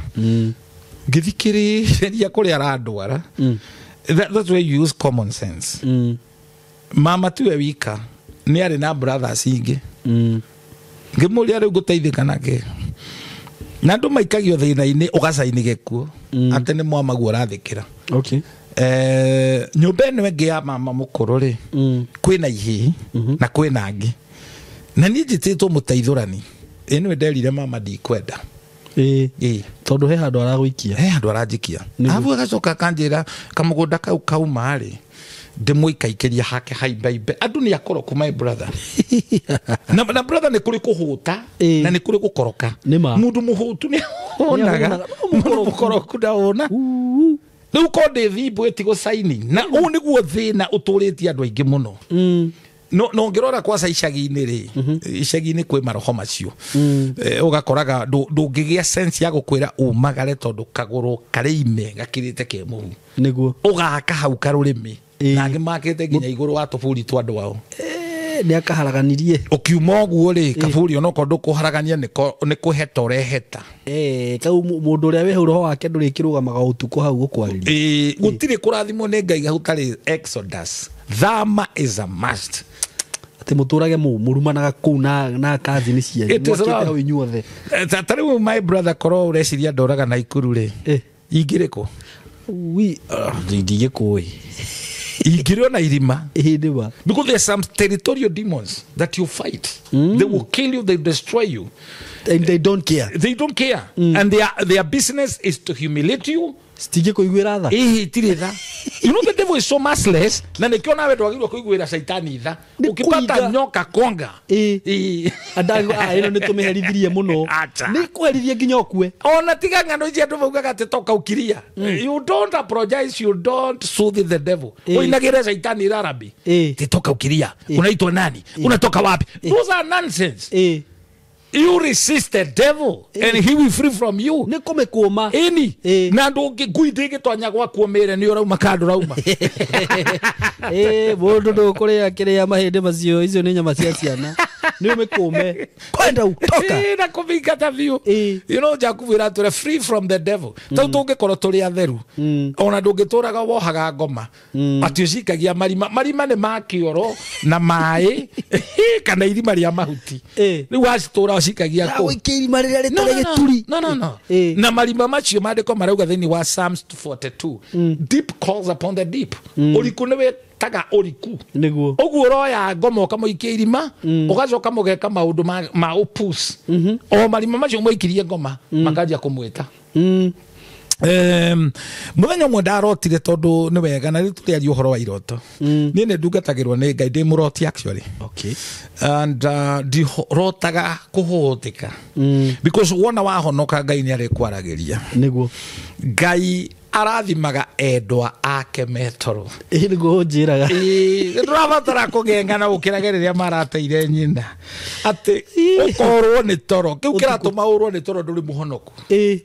ngithikiriria kuri aradwara. That's where you use common sense. Mama tiwe wika ni ari na brothers ingi ngimuria riu guteithika nake na ndu maikagio thina-ini ugacaini gekuo ati ni mwamaguo rathikira. Okay. Nyumba ino ingi ya mama mukuru ri kwina ihi na kwina angi na ni njititwo muteithurani ino nderire mama ndikwenda tondu he handu araguikia aranjikia avu agacoka kanjira kamugunda kau kauma ri ndimuikaikiria hake haibaibe andu ni akoroku my brother na brother ni kuri kuhuta na ni kuri gukoroka mundu muhutu ni onaga mundu mukoroku ndaona riu ko ndi thimbu eti gucaini na u niguo thina uturitie andu aingi muno no ngirora kwa icagi-inĩ ri icagi-inĩ kwĩ maroho macio ugakoraga ndũngĩgĩa sense ya gũkwĩra umagare tondũ kagũrũ karĩ ime gakirĩte ke mũhu nĩguo ũgaka hau karũrĩmĩ nangĩ makĩte nginya igũrũ wa tũbũri twa andũ ao nĩ akaharaganirie ukiuma ũguo rĩ kaburi onoko ndũkũharagania nĩ kũheta ũreheta kau mũndũ ũrĩa wĩ hau roho wake ndũrĩkĩrũgamaga ũtukũ hau gũkwarĩria gũtirĩ kũrathimwo nĩ Ngai hau tarĩ Exodus. Thama is a must. Ati mũtũrage mũrumanaga kũu na kazi nĩ cianyu mwakĩte hau inyuothe tarĩu my brother korwo ũreciria ndoraga na ikuru rĩ ingĩrĩ kũ ndigĩkũĩ ingĩrĩ na irima ndĩba because there's some territorial demons that you fight. They will kill you, they destroy you, and they don't care and their business is to humiliate you. Stige kuiguira tha tire tha. You know the devil is so merciless na nikio nawe ndwagirwo kuiguira shaitani tha ukipata nyoka konga adago ino nitumeherithirie muno ni kwerithie nginya okue ona tiga ngano ije andu baugaga ati toka ukiria. You don't apologize, you don't soothe the devil. Uinagira shaitani rarabi ti toka ukiria unaitwa nani unatoka wapi? Those are nonsense. You resist the devil and he will free from you. Ni kumekuoma ini na ndungi nguindege twanya gwa kuomere ni urauma kandu rauma mundu ndukuria kiria mahinde macio icio ni nyama cia ciana ni umekuome kwenda utoka na kuvingata view. You know jakuvira tore free from the devil. Tau tungikorwo turi atheru ona ndungituraga wohaga ngoma ati ucikagia marima ni makioro na mai kana irima ria mahuti ni wacitura ucikagia ko irima riria ritare gituri no na marima macio mandiko marauga thini wa Psalms 42 deep calls upon the deep. Uriku niwe taga uriku niguo uguo roya ngoma ukamuikia irima ugacoka mugeka maundu ma upus o marima macio muikirie ngoma makanjia kumwita muthenya mwe ndarotire tondu ni wega na rituri ari uhoro wa iroto ni ne ndugatagirwo ni Ngai ndi muroti actually and rotaga kuhutika because wona wahonoka Ngai ni ari kwaragiria niguo Ngai arathimaga endwa ake metoro niguo njiraga ndurabatara kugengana ukiragereria marateire nyina ati ukorwo ni toro kiu kiratuma urwo ni toro nduri muhonoku.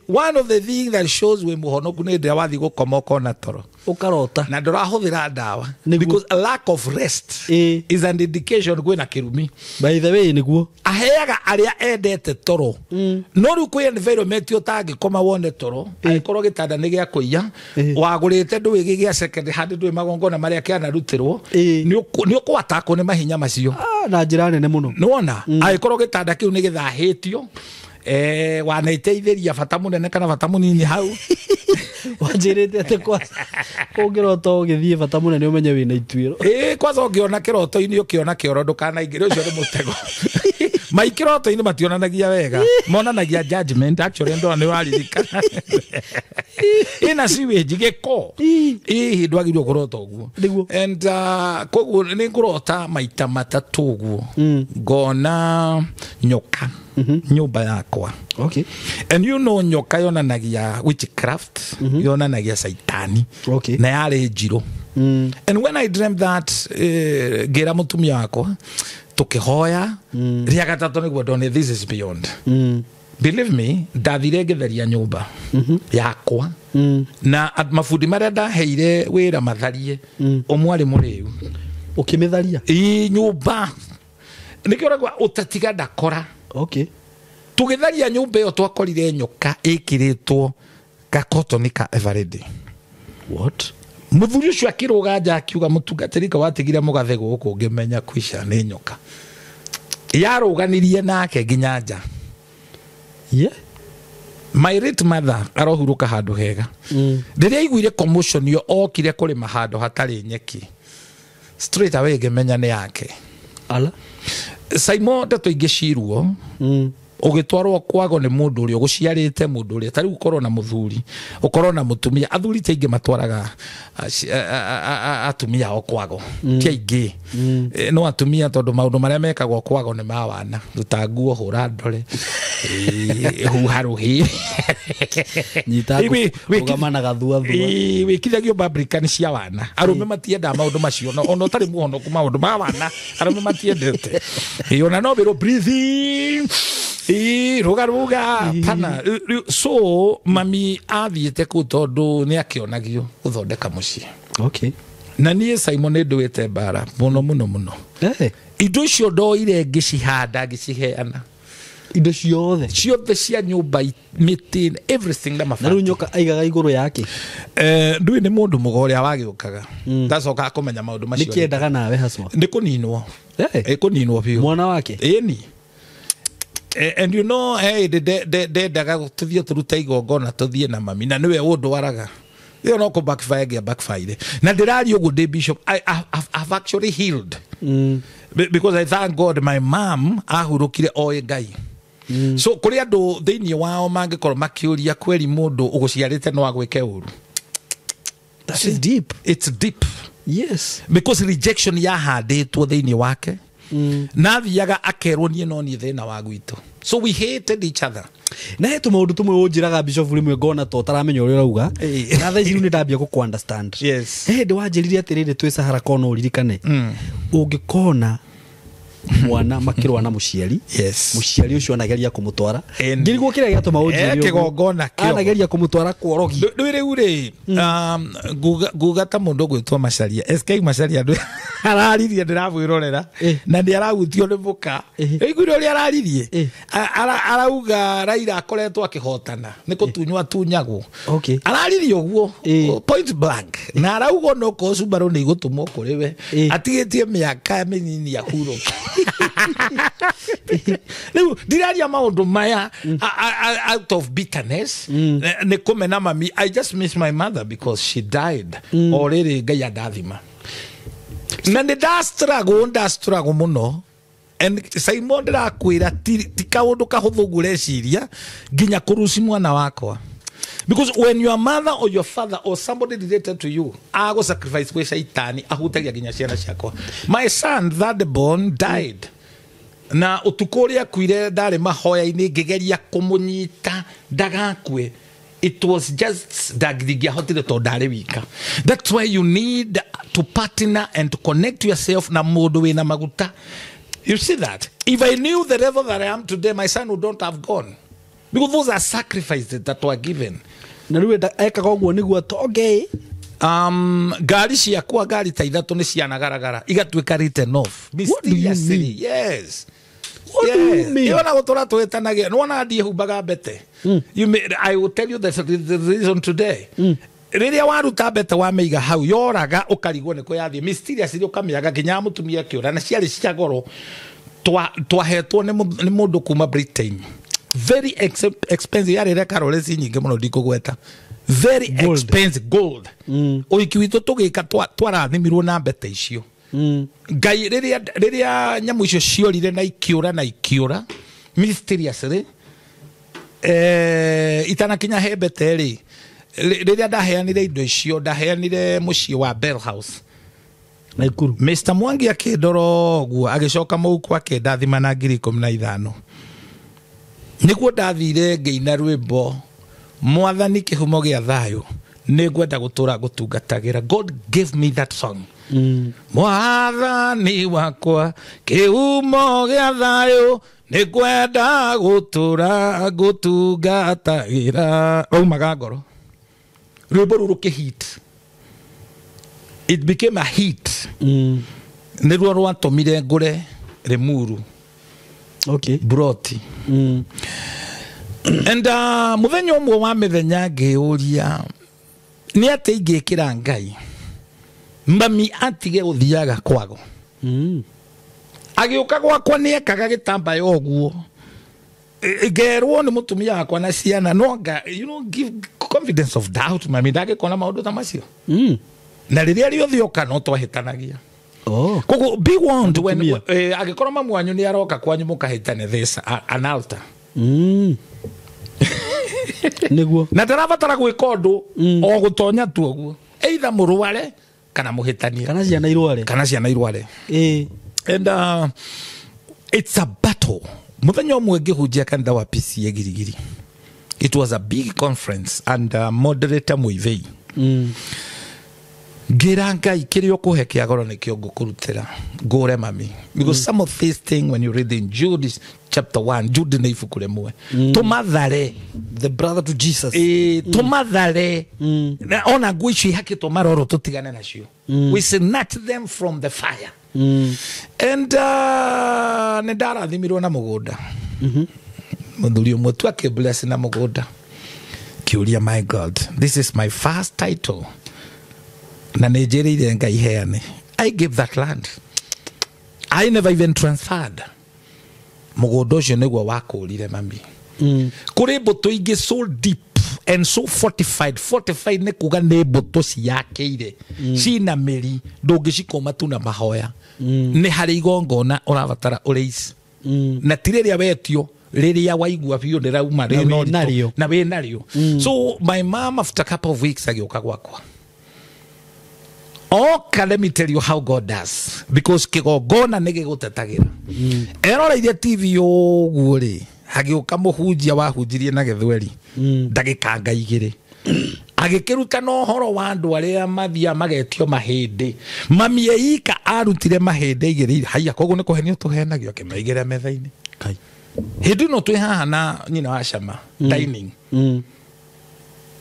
One of the things that shows we muhonoku ni ndira wathi gukoma ukona toro ukarota na ndurahuthira ndawa because a lack of rest is an indication kwina kirumi. By the way niguo aheaga aria endete toro no ru kwi environment utangikoma wone toro aikorwo gitanda ni gia kuiya wagurite ndwigi gia second hand ndwi magongona maria kiana rutirwo ni ukwatako ni mahinya macio na njira nene muno nona aikorwo gitanda kiu ni githahitio wanaiteithiria bata munene kana bata munini hau wanjirite ate kwa ungiroto githie bata munene umenye wina ituiro kwanza ungiona kiroto-ini ukiona kioro ndukanaingire ucio ni mutego maikiroto-ini mationanagia wega monanagia judgment actually ndo ni waririkana ina siwe jigeko ndwagirio kurota uguo and koguo ni ngurota maita matatu uguo ngona nyoka nyumba yakwa. Okay. And you know nyoka yonanagia witchcraft yonanagia saitani na yale njiro. And when I dreamt that gira mutumia wakwa tukihoya ria gatatu niguo ndone this is beyond. Believe me, ndathire ngetheria nyumba yakwa na mafundi maria ndaheire wira matharie omwari muriu ukimitharia nyumba nikiragwa utatiga ndakora. Okay. Tugitharia nyumba yo twakorire nyoka ikiritwo gakotoni ka everyday. What? Muthuri ucio akiruga nja akiuga mutungatirika watigire mugathe guku ngimenya kwisha ni nyoka yaruganirie nake nginya nja. My late mother arohuruka handu hega ndiria iguire commotion yo okire kuri mahando hatari nyeki straight away ngimenya ni yake. Ala SYMO ndeto ingĩ ciruo ugitwarwo kwago ni mundu uri uguciarite mundu uri tari ukorwo na muthuri ukorwo na mutumia athuri taingi matwaraga atumia o kwago tiaingi no atumia tondu maundu maria mekagwo kwago ni mawana rutanguo hura ndore huharuhi nyita ugamana gathua thua wikithagio babrikani cia wana arume matienda maundu macio ono tari muhono kuma maundu ma wana arume matiendete ona no biro breathing ruga pana so mami athiete ku tondu ni akionagio uthondeka mucii okay na nie SYMO ni nduite Mbaara muno indo icio ndoire ngicihanda ngiciheana indo ciothe cia nyumba miti everything na mafati na riu nyoka aigaga iguru yake ndui ni mundu mugoria wagiukaga ndacoka kumenya maundu macio nikiendaga nawe haswa ndi kuninwo kuninwo biu mwana wake ni and you know hey de daga tuthie turuta igongona tuthie na mami na niwe undu waraga you know ko backfire na ndirari ugu de bishop I've actually healed because I thank God my mom ahurukire oe ngai so kuri andu thiini wao mangikorwo makiuria kweri mundu uguciarite no agwike uru that is deep. It's deep. Yes. Because rejection yahanditwo thiini wake na thiaga akerwo nie no nie thina wa gwito so we hated each other na hetu maundu tumwe unjiraga bishop rimwe ngona to taramenya uri rauga na tha ici ni ndambia ku understand yes ndi wanjirire atiriri twi Sahara kono uririkane ungikona mwana makirwa na muciari yes muciari ucio anageria kumutwara ngirigwo kire giatuma unjiri kigongona kio anageria kumutwara kworogi ndwire ure guga ta mundu gwitwa macaria SK macaria araririe ndiravwirorera na ndi aragutio ni muka iguri uri araririe arauga Raila akoretwo akihotana niko tunywa tunyagwo okay araririe uguo point blank na arauga no ko Subaru ni gutumwo kuriwe atigitie miaka minini ya huruka no diraria maundu maya out of bitterness ne komena mami I just miss my mother because she died already gaya dathima na nda struggle muno and SYMO ndirakwira ti kaundu kahuthu gureciria nginya kuruci mwana wakwa because when your mother or your father or somebody related to you ago sacrifice kwe shaitani ahutagia nginya ciana ciakwa my son that born died na utukoria kwire ndari mahoya-ini ngigeria kumunyita ndagakwe it was just dagigia hotire to ndari wika that's why you need to partner and to connect yourself na mundu wina maguta you see that if I knew the level that I am today my son would not have gone because those are sacrifices that were given na riwe ekaga uguo niguo toge gari ciakwa gari ta ithatu ni cianagaragara igatuika written off mysteriously yes what do you mean yona gutura twetanagia nona ndie humbaga mbete I will tell you the reason today riria waruta mbete wa meiga hau yoraga ukarigwo niko yathie mysteriously ukamiaga kinya mutumia kiura na ciari cia goro twahetwo ni mundu kuma Britain very expensive yari rekarolesi nyinge muno ndikugweta very gold. Expensive gold oiki witu tugika twarathimirwo na mbete icio ngai riria nyamu icio ciorire na ikiura mysteriously itana kinya he mbete ri riria ndaheanire indo icio ndaheanire mucii wa Bell House na ikuru Mr. Mwangi akindoro guo agicoka muku akendathima na 15,000 niguo ndathire ngeina rwimbo mwathani kihumo gia thayo nigwenda gutura gutungatagira God gave me that song mwathani wakwa kihumo gia thayo nigwenda gutura gutungatagira aumaga ngoro rwimbo ruru kihit it became a hit nirwo rwatomire ngure Rimuru okay broti and muthenya umwe wa mithenya ngiuria ni ati ingikira ngai mami atige uthiaga kwago agiuka gwakwa ni ekaga gitambaya oguo gerwo ni mutumia wakwa na ciana nonga you know give confidence of doubt mami ndagikona maundu ta macio na riria riothioka no twahitanagia kogo be warned when agikorwo mamu wanyu ni aroka kwanyu mukahitane this an altar Niguo. Na ndarabatara gwika undu o gutonya tu oguo. Either murware kana muhitania. Kana ciana irware. Kana ciana irware. And it's a battle. Muthenya umwe ngihunjia kanitha wa PCA Girigiri. It was a big conference and moderator Muivei. Gira Ngai kiria ukuhe kiagoro nikio ngukurutira ngure mami, because some of these things when you read in Jude chapter 1, Jude ni ifuku rimwe tumathare, the brother to Jesus, tumathare na ona ngui icio ihakitwo maroro tutigane nacio, we snatch them from the fire. And ne ndarathimirwo na mugunda muthuri umwe tu akibless na mugunda kiuria, my God, this is my first title na Nigeria Ngai heane. I gave that land. I never even transferred. Mugunda ucio niguo wakurire mami. Kuri mbuto ingi so deep and so fortified. Fortified ne kuga ne mbuto ciakeire cina meri ndungicikoma tu na mahoya. Ni hari igongona urabatara ureisi na tireria wetio riria waigua biu ndirauma rino na we nario. So my mom after a couple of weeks agioka gwakwa. Let me tell you how God does, because kigogona nige gutetagira erora ire TV yoguo ri hagioka muhunjia wahunjirie na githweri ndagika ngai igire agikiruta no horo wa andu aria mathia magetio mahindi mami eika arutire mahindi igire haya koguo ni kuhenio tuhenagio kimaigire methaini kai hindi no twi haha na nyina wa Shama dining.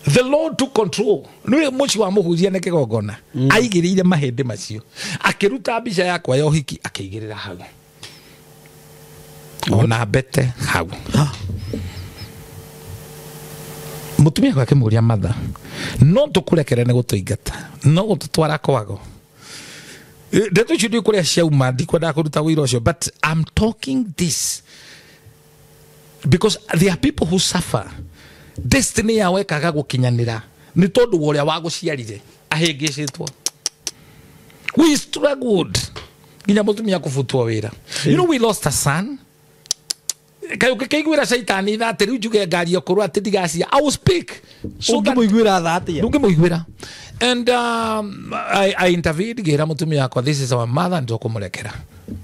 The Lord took control. Niwe muci wa muhunjia ne kigogona aigirire mahindi macio akiruta mbica yakwa ya uhiki akiigirira hau ona bete hau. Mutumia gwake muria matha no tukurekere ne gutuingata no gututwara kwago ndeto ciu kuria ciauma ndikwenda kuruta wira ucio, but I'm talking this because there are people who suffer. Destiny yawe kaga gukinyanira ni tondu woria wa guciarire ahingicitwo. We struggled nginya mutumia kufutwa wira. You know, we lost a son. Kayo keigwira saitani that riu juge ngari okorwa ati ndigacia I will speak so muigwira that ya nduge muigwira. And I interviewed gira mutumia akwa, this is our mother, ndo kumurekera.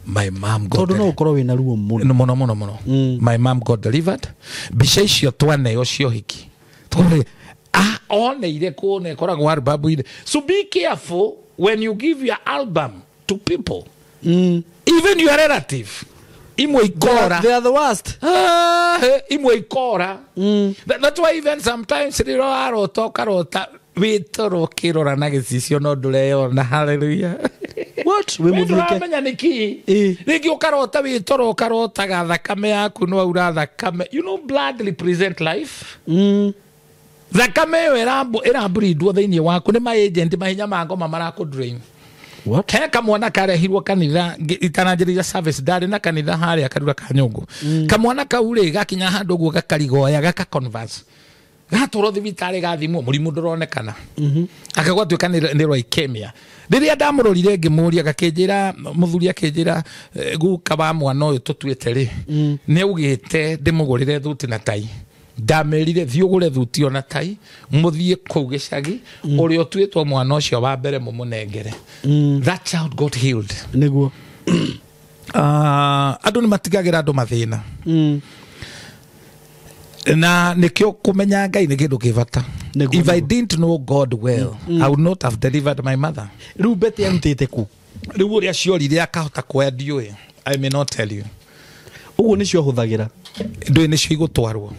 My mom got no ukoro wina ruo muno. My mom got delivered. Bica icio twane ocio hiki tore one ire kone koragwo album ire. So be careful when you give your album to people, even your relative. Imwe ikora, they are the worst. Imwe ikora. That's why even sometimes riro arota witoro kirora na gicicio no ndureo na hallelujah. What we mudhuke menya niki rigi ukarota witoro karota ga thakame yaku no aura thakame. You know, blood represent life. Thakame irambridwo thiini waku ni ma agent mahinya mango mamaraku drain. What? Heka mwana karehirwo kanitha itananjirija service ndari na kanitha hari akarura kanyungu. Kamwana kaure gakinya handu guo gakarigoya gaka converse. Gatoro thibitari gathimwo murimu nduronekana. Akagwa tuika ni rwa ikemia. Riria ndamurorire ngimuria gakinjira muthuri akinjira guka ba mwana uyu tutuite ri ni ugite ndimugurire thuti na tai. Ndamerire thiugure thuti ona tai muthie kuu gicagi uri otuitwo mwana ucio wa mbere mumunengere. That child got healed. Niguo andu ni matigagira andu mathina na nikio kumenya Ngai ni kindu kivata. If I didn't know God well, I would not have delivered my mother. Riu bete antite ku riu ria ciorire akahota kwendio I may not tell you. Uguo nicio huthagira ndo ni cio igutwarwo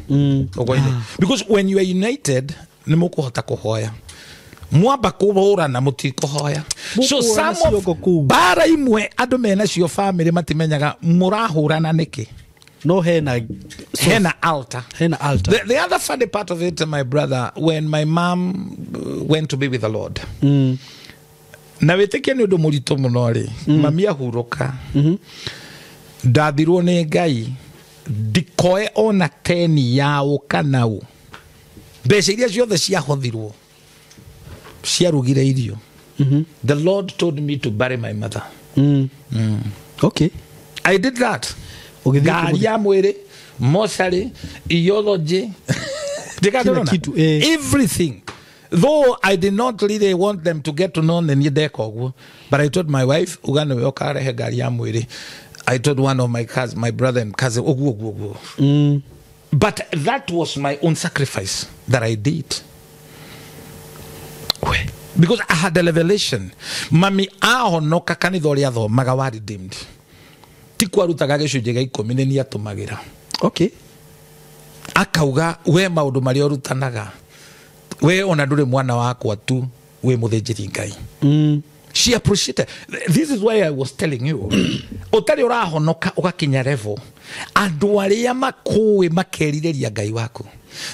because when you are united ni mukuhota kuhoya mwamba kuhura na mutikohoya. So some of bara imwe andu mena cio family matimenyaga murahurana niki no hena altar. The other funny part of it, my brother, when my mom went to be with the Lord, na witikia ni undu murito muno ri mami ahuruka ndathirwo ni Ngai dikoe ona 10 yao kanau mbeca iria ciothe ciahothirwo ciarugire irio. The Lord told me to bury my mother. Okay, I did that. Ngari ya mwiri mossary, theology, everything. Though I did not really want them to get to know the Nideko, but I told my wife, I told one of my cousins, my brother and cousin, but that was my own sacrifice that I did. Because I had a revelation. Mami no kakanidhoria tho magawari dimmed. Tikwarutaga gicunjĩ gĩa 10 nĩ niatũmagĩra. Okay. Akauga we maũndũ marĩa ũrutanaga. We ona ndũrĩ mwana wakwa tu we mũthĩnjĩri Ngai. She appreciated. This is why I was telling you. Ũtarĩ ũrahonoka ũgakinya level. Andũ arĩa makũĩ makerirĩria Ngai waku.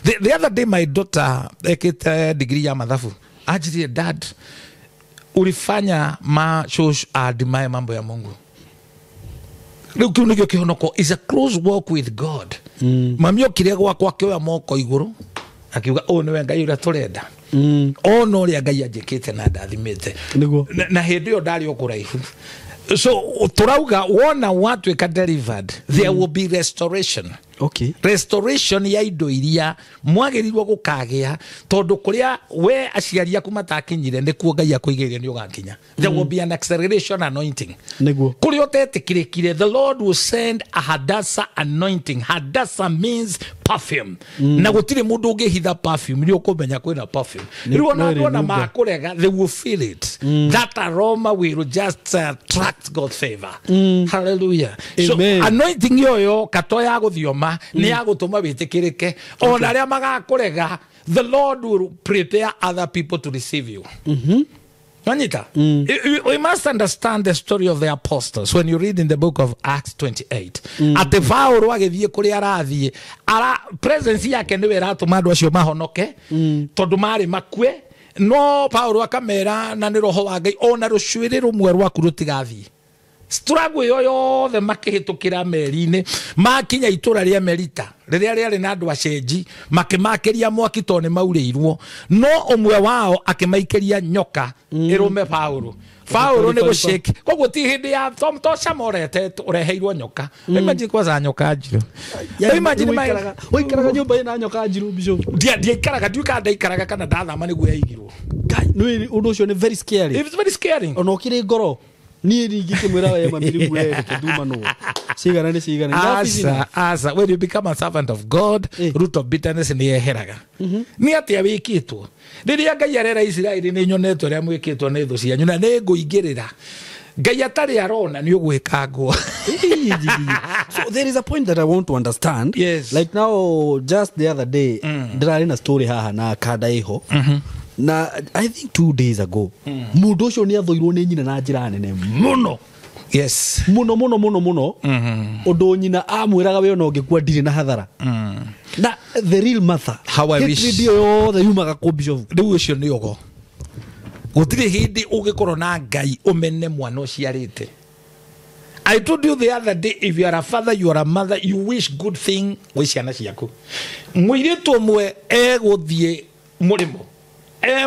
The other day my daughter ekĩte degree ya mathabu. Ajiri dad ulifanya ma shows adimaye mambo ya Mungu. Leo kihonoko is a close walk with God. Mami okire gwakwa kioya moko iguru akiuga niwe Ngai ura turenda. No ria Ngai ajikite na ndathimite. Na hindi yo ndari okuraihu. So turauga wona watu eka delivered there will be restoration. Okay. Restoration ya indo iria mwagerirwo gukagea tondu kuria we aciari aku matakinyire ndikuo Ngai akuigeire ni ugakinya. There will be an acceleration anointing. Niguo. Kuria tetikirikire the Lord will send a Hadassa anointing. Hadassa means perfume. Na gutire mundu ungihitha perfume ni ukumenya kwina perfume. Riu ona makurega they will feel it. That aroma will just attract God's favor. Hallelujah. Amen. So anointing yoyo katoya guthioma ni agutuma witikirike ona aria magakurega the Lord will prepare other people to receive you. Anita, we must understand the story of the apostles when you read in the book of Acts 28. At the Paulo agithie kuri arathie ara presence yake niwe iratuma andu acio mahonoke tondu mari makue no Paulo akamera na ni roho wa Ngai ona rucwiri rumwe rwaku rutigathie struggle yoyo the makihitukira meri-ini makinya itura ria Merita riria riari na andu acenji makimakiria mwaki tone maurirwo no umwe wao akimaikeria nyoka irume Paulo ni gushake koguo ti hindi ya tosha morete ureheirwo nyoka imagine kwaza nyoka njiru imagine waikaraga nyumba ina nyoka njiru bishop dia ikaraga duka ndaikaraga kana ndathama niguo yaigirwo no undu ucio ni very scary. It's very scary ono kire ngoro ni ngikimwira we mamirimu we tuduma no sigana asa when you become a servant of God root of bitterness ni eheraga ni atia wikitwo riria Ngai arera Israeli ni nyonetwo ria mwikitwo ni thu cianyu na ni nguingirira Ngai atari arona ni ugwikangwo. So there is a point that I want to understand. Yes. Like now just the other day ndirari na story haha na kada iho na I think 2 days ago mundu ucio ni athoirwo ni nyina na njira nene muno. Yes. Muno. Undu nyina amwiraga we no ngikua ndire na hathara. Na the real mother. How I wish. Video the yumaga ko bishop. Riu ucio ni ugo. Gutire hindi ugikorwo na Ngai umene mwana uciarite. I told you the other day, if you are a father, you are a mother, you wish good thing with ciana ciaku. Mwiritu umwe eguthie murimo.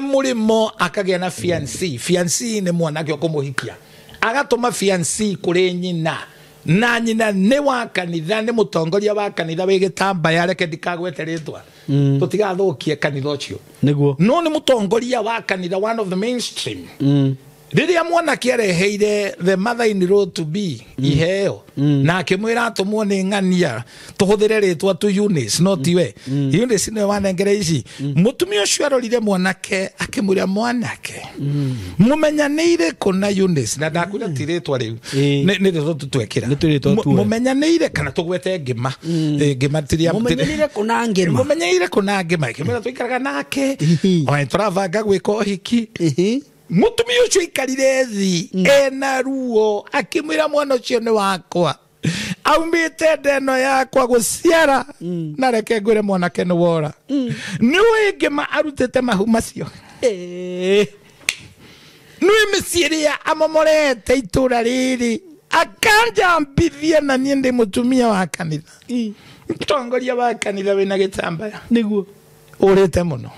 Murimo akagia na fiancé ni mwanake okumuhikia agatuma fiancé kuri nyina na nyina ni wa kanitha ni mutongoria wa kanitha wigitamba yareke ndikagwete ritwa tutigathukie kanitha ucio niguo no ni mutongoria wa kanitha one of the mainstream riria mwanake areheire the mother in law to be iheo na akimwira atumwo ni ng'ania tuhuthire ritwa tu Eunice no tiwe Eunice ni wanengere ici mutumia ucio arorire mwanake akimwira mwanake mumenyanire kuna Eunice na ndakwira ti ritwa riu ni ritwa tutwekira mumenyanire kana tugwete ngima ngima tiria mumenyanire kuna ngima kimera tuikaraga nake o turavanga gwika uhiki mutumia ucio ikarire thi ena ruo akimwira mwana ucio ni wakwa aumite ndeno yakwa guciara na reke ngwire mwanake ni wora ni wingima arutite mahu macio ni miciria amomorete itura riri akanjambithia na nie ndi mutumia wa kanitha mutongoria wa kanitha wina gitambaya niguo urite muno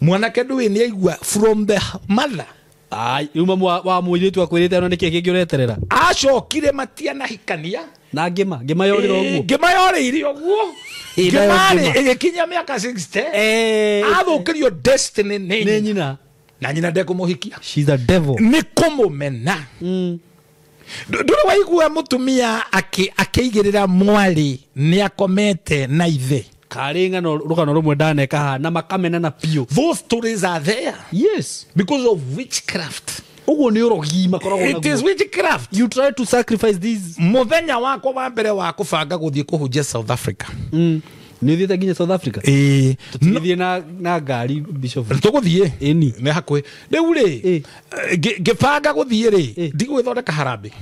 mwanake nduwi ni aigua from the mother ai uma wa muiritu akwirite no niki kingioreterera acokire matiana hikania na ngima yorira oguo ngima yorire oguo ngima igikinya miaka 60 athukirio destiny ni nyina na nyina ndekumuhikia. She's a devil. Ni kumumena. Ndure waigua mutumia akiigirira mwari ni akomete na ithe karinga no rugano rumwe ndaneka na makamena na pio. Those stories are there. Yes, because of witchcraft. Ugo ni urogima koragwo na. It is witchcraft. You try to sacrifice these. Muthenya wako wa mbere wa kubanga guthie kuhunjia South Africa. Ni thiete nginya South Africa. Tuthie na ngari Bishop. Tuguthie ni hakwe. Riu ri ngibanga guthie ri ndigwithondeka harambe.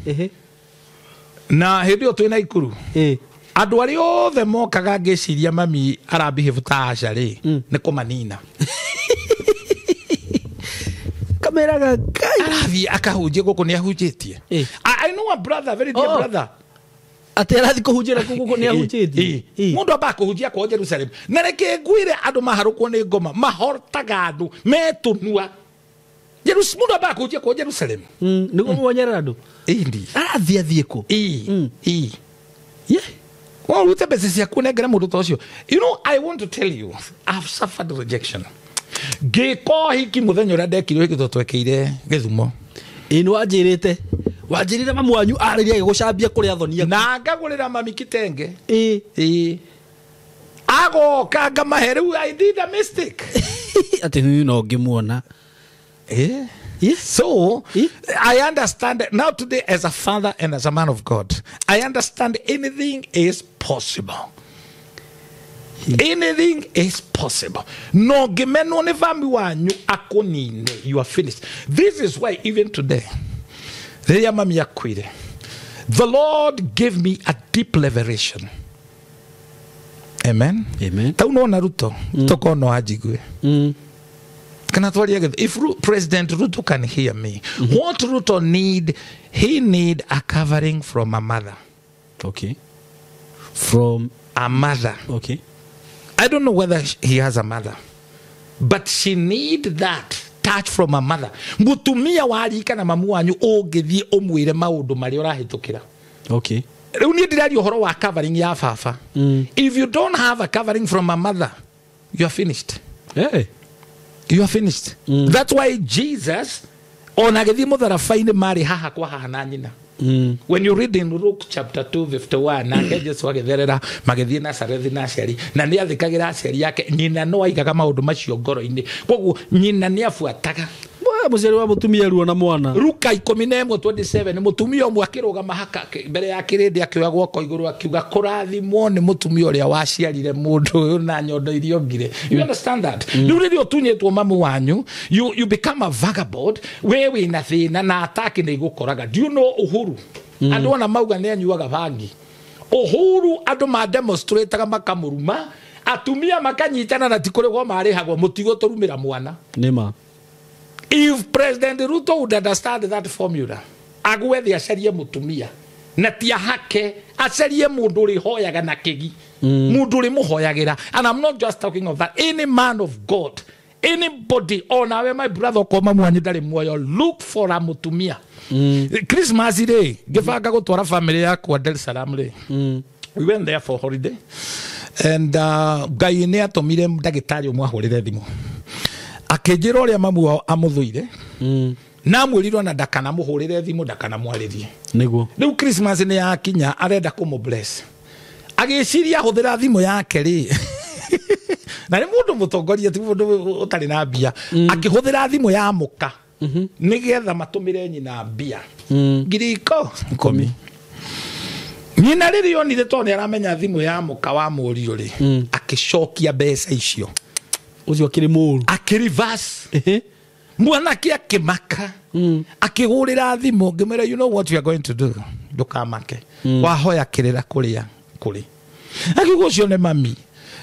Na hindi o twina ikuru. Andu ari othe mokaga ngeciria mami arabehave ta aca ri ni kumanina. Kamera ga arathi akahunjia guku ni ahunjitie. I know a brother, very dear brother. Ate arathi kuhunjira guku ni ahunjitie. Mundu aba kuhunjia kwa Jerusalem. Na reke ngwire andu maharukwo ni ngoma mahortaga andu metunua. Mundu aba kuhunjia kwa Jerusalem. Niguo muonyera andu. Ndi. Arathi athieko. Yeah. Well, you know, I want to tell you, I've suffered rejection. Giko hiki muthenya ura ndekirwo hiki twetwekeire Githumo. Ino wajirire mamu wanyu ariria gigucambia kuria thonia na ngagurira mami kitenge. Agoka ngamaheru, I did a mistake. Ati no ngimuona. Yes. So, I understand now today as a father and as a man of God, I understand anything is possible. Anything is possible. No gimeno ne fami wanyu akonine, you are finished. This is why even today, the Lord gave me a deep revelation. Amen. Amen. Tauno na Ruto, tokono ajigwe. If President Ruto can hear me, what Ruto need, he need a covering from a mother. Okay. From a mother. Okay. I don't know whether he has a mother, but she need that touch from a mother. Mutumia warika na mamu wanyu ogithie omwire maundu mari urahitukira. Okay. You need that your wa covering ya fafa. If you don't have a covering from a mother, you are finished. Hey. You are finished. That's why Jesus onagithie mutharafa-ini mari haha kwa haha na nyina. When you read in Luke chapter 2:51, na Jesus agitherera magithie Nazareth na aciari na ni athikagira aciari yake, nyina no aigaga maundu macio ngoro-ini. Koguo nyina ni afuataga. Muciari wa mutumia ruo na mwana. Luka 11:27 mutumia omwe akirugama haka mbere ya kirindi akioya guoko iguru akiuga kurathimwo ni mutumia uria waciarire mundu uyu na nyondo irio ngire. You understand that? Riu riri otunyetwo mamu wanyu, you become a vagabond, wewe ina thina na attack ni gukoraga. Do you know Uhuru? Andu ona mauga ni anyuaga bangi. Uhuru andu ma demonstrateaga makamuruma, atumia makanyitana na tikurigwo marihagwo mutigo turumira mwana. Nima. If President Ruto would understand that formula, agwethi acarie mutumia na tia hake acarie mundu uri hoyaga na kigi, mundu uri muhoyagira. And I'm not just talking of that. Any man of God, anybody, nawe my brother koma mwanyi ndari muoyo, look for a mutumia. Christmas day gifanga gutwara family yakwa Dar es Salaam ri. We went there for holiday, and Ngai ni atumire ndagitari umwe ahurire thimu akejira uria mamu wao amuthuire na mwiriro na ndakana muhurire thimu ndakana mwarithie niguo. Riu Christmas ni yakinya arenda kumu bless agiciria huthira thimu yake ri na ni mundu mutongoria ti mundu utari na bia akihuthira thimu ya muka nigetha matumire nyina bia ngiriko komi nyina riri onire to ni aramenya thimu ya muka wa murio ri akicokia mbeca icio ucio akiri muru akirivas mwana kia kimaka akigurira thimu ngimera, you know what we are going to do, ndukamake wahoya kirira kuria kuri akigucio ne mami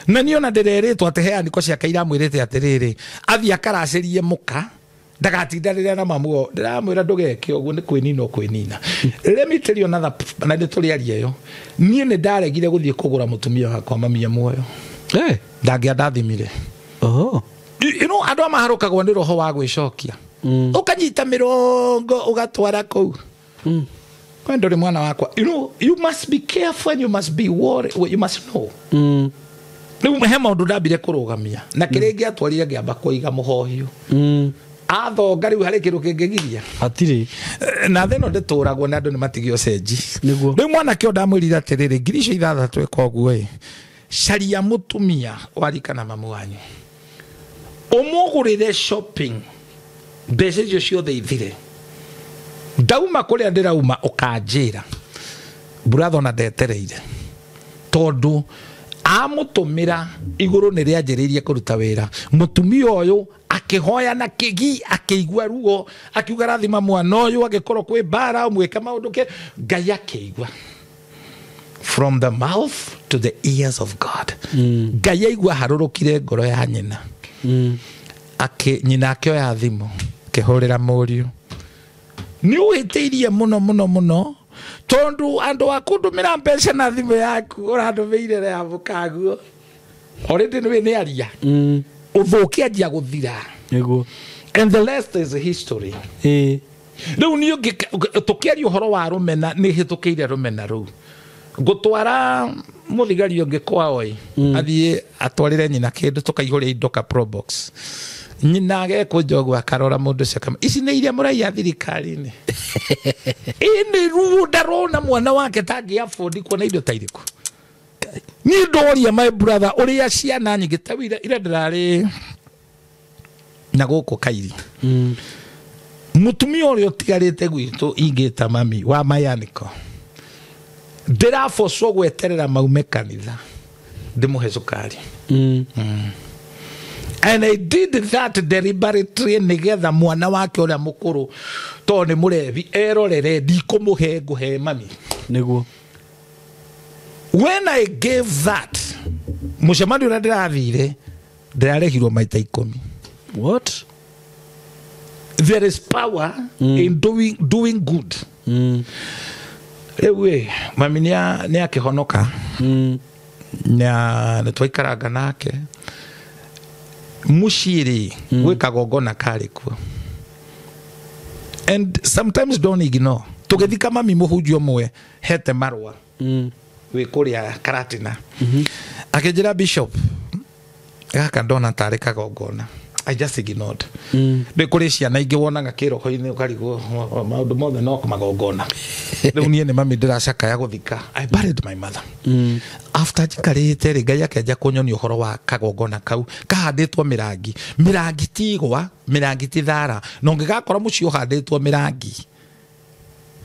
na niona ndereretwo atehe niko cia kaira mwirete atiriri athia karacirie muka ndagatindarira na mamu ndiramwira ndugeke uguo ni kwinina kwinina. Let me tell you another, na ndituriaria yo nie ne ndaregire guthie kugura mutumia wakwa mami muoyo ndangia ndathimire. Oh. You know, andu amaharukagwo ni roho wa gwicokia. ukanyita mirongo ugatwara kou kwendo ri mwana wakwa you must be careful and you must be worried, you must know riu he maundu ndambire kurugamia na kiringi atwarire ngiamba kuiga muhohio athonga riu hari kindu kingigiria atiri na theno ndituragwo na andu ni matigio cenji riu mwana kio ndamwirira atiriri ngirisho 6 ekoguo caria mutumia warikana mamu wanyu umugurire shopping mbeca icio ciothe ithire ndauma kuria ndirauma ukanjira brother na ndetereire tondu amutumira iguru ni rianjiririe kuruta wira mutumia uyu akihoya na kigi akigwa ruo akiuga rathima mwana uyu agikorwo kwi Mbaara mweka maundu ke Ngai akigwa from the mouth to the ears of God Ngai aigua harurukire ngoro ya nyina nyina akioya thimu kihurira muriu ni uhitiirie muno tondu andu akundumira mbeca na thimu yaku urandumeire ya bukaguo already ni aria uthukia njia guthira niguo and the rest is history riu ni tukiaria uhoro wa rumena ni hitukiire rumena ru gutwara muthigari ungi kwaoi athie atwarire nyina kindu tukaihuri indo ka pro box nyina ageko njogu akarora mundu cekama ici ni iria muraia thirikari-ini ini ruo ndarona mwana wake tangi afford kuona indo ta iriku ni ndoria my brother uria ciana nyingi tawira ira ndirari na guku kairi mutumia uria utigarite gwitu ingita mami wa mayaniko ndirafoco gweterera maume kanitha ndimuhe cukari and I did that deliberately nigetha mwana wake uria mukuru to ni murevi erorere ndikumuhe nguhe mami niguo when I gave that mucemani uria ndirathire ndirarehirwo maita 10 what there is power in doing good ewe mami ni akihonoka na twaikaraga nake mushiri wikagogona karikuo and sometimes don't ignore tugethika mami muhunjio mwe hete marwa we kuria Karatina akijira bishop gaka ndona tari kagogona I just ignored de kuri ciana ingi wonaga kiroho-ini ukarigwo maundu mothe no kumagogona riu nie ni mami ndiracaka ya guthika I buried my mother after jikarite ri Ngai akenja kunyoni uhoro wa kagogona kau kahanditwo mirangi tigwa mirangi tithara no ngigakora muci uhanditwo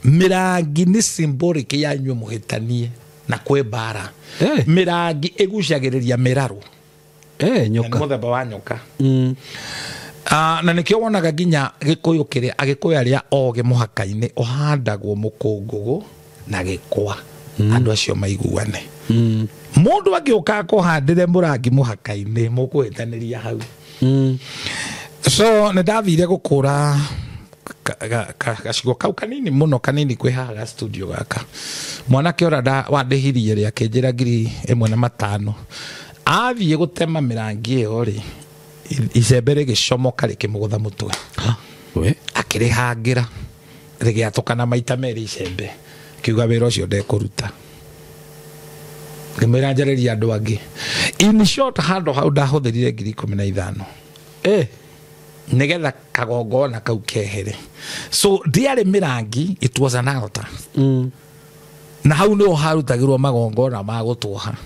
mirangi ni symbolic ya nywe muhitanie na kwe Mbaara mirangi igucagiriria miraru nyoka muthemba wa nyoka na nikio wonaga ginya Gikuyu kiria Agikuyu aria oge muhaka-ini uhandagwo mukungugu na gikwa andu acio maiguane mundu agiuka kuhandire murangi muhaka-ini mukuhitaniria hau so ndathire gukura gacigo kau kanini muno kanini kwi haha studio gaka mwanake ora wandihirie ria kinjira 1,500 athie gutema mirangi iyo ri icembe rigicomoka rikimugutha mutwe we akirihangira rigiatukana maita meri icembe kiuga wira ucio ndekuruta ngimira njariria andu angi in short hando hau ndahuthirire 15,000 nigetha kagogona kau kehere so ndiari mirangi it was an altar na hau no harutagirwo magongona ma gutwoha.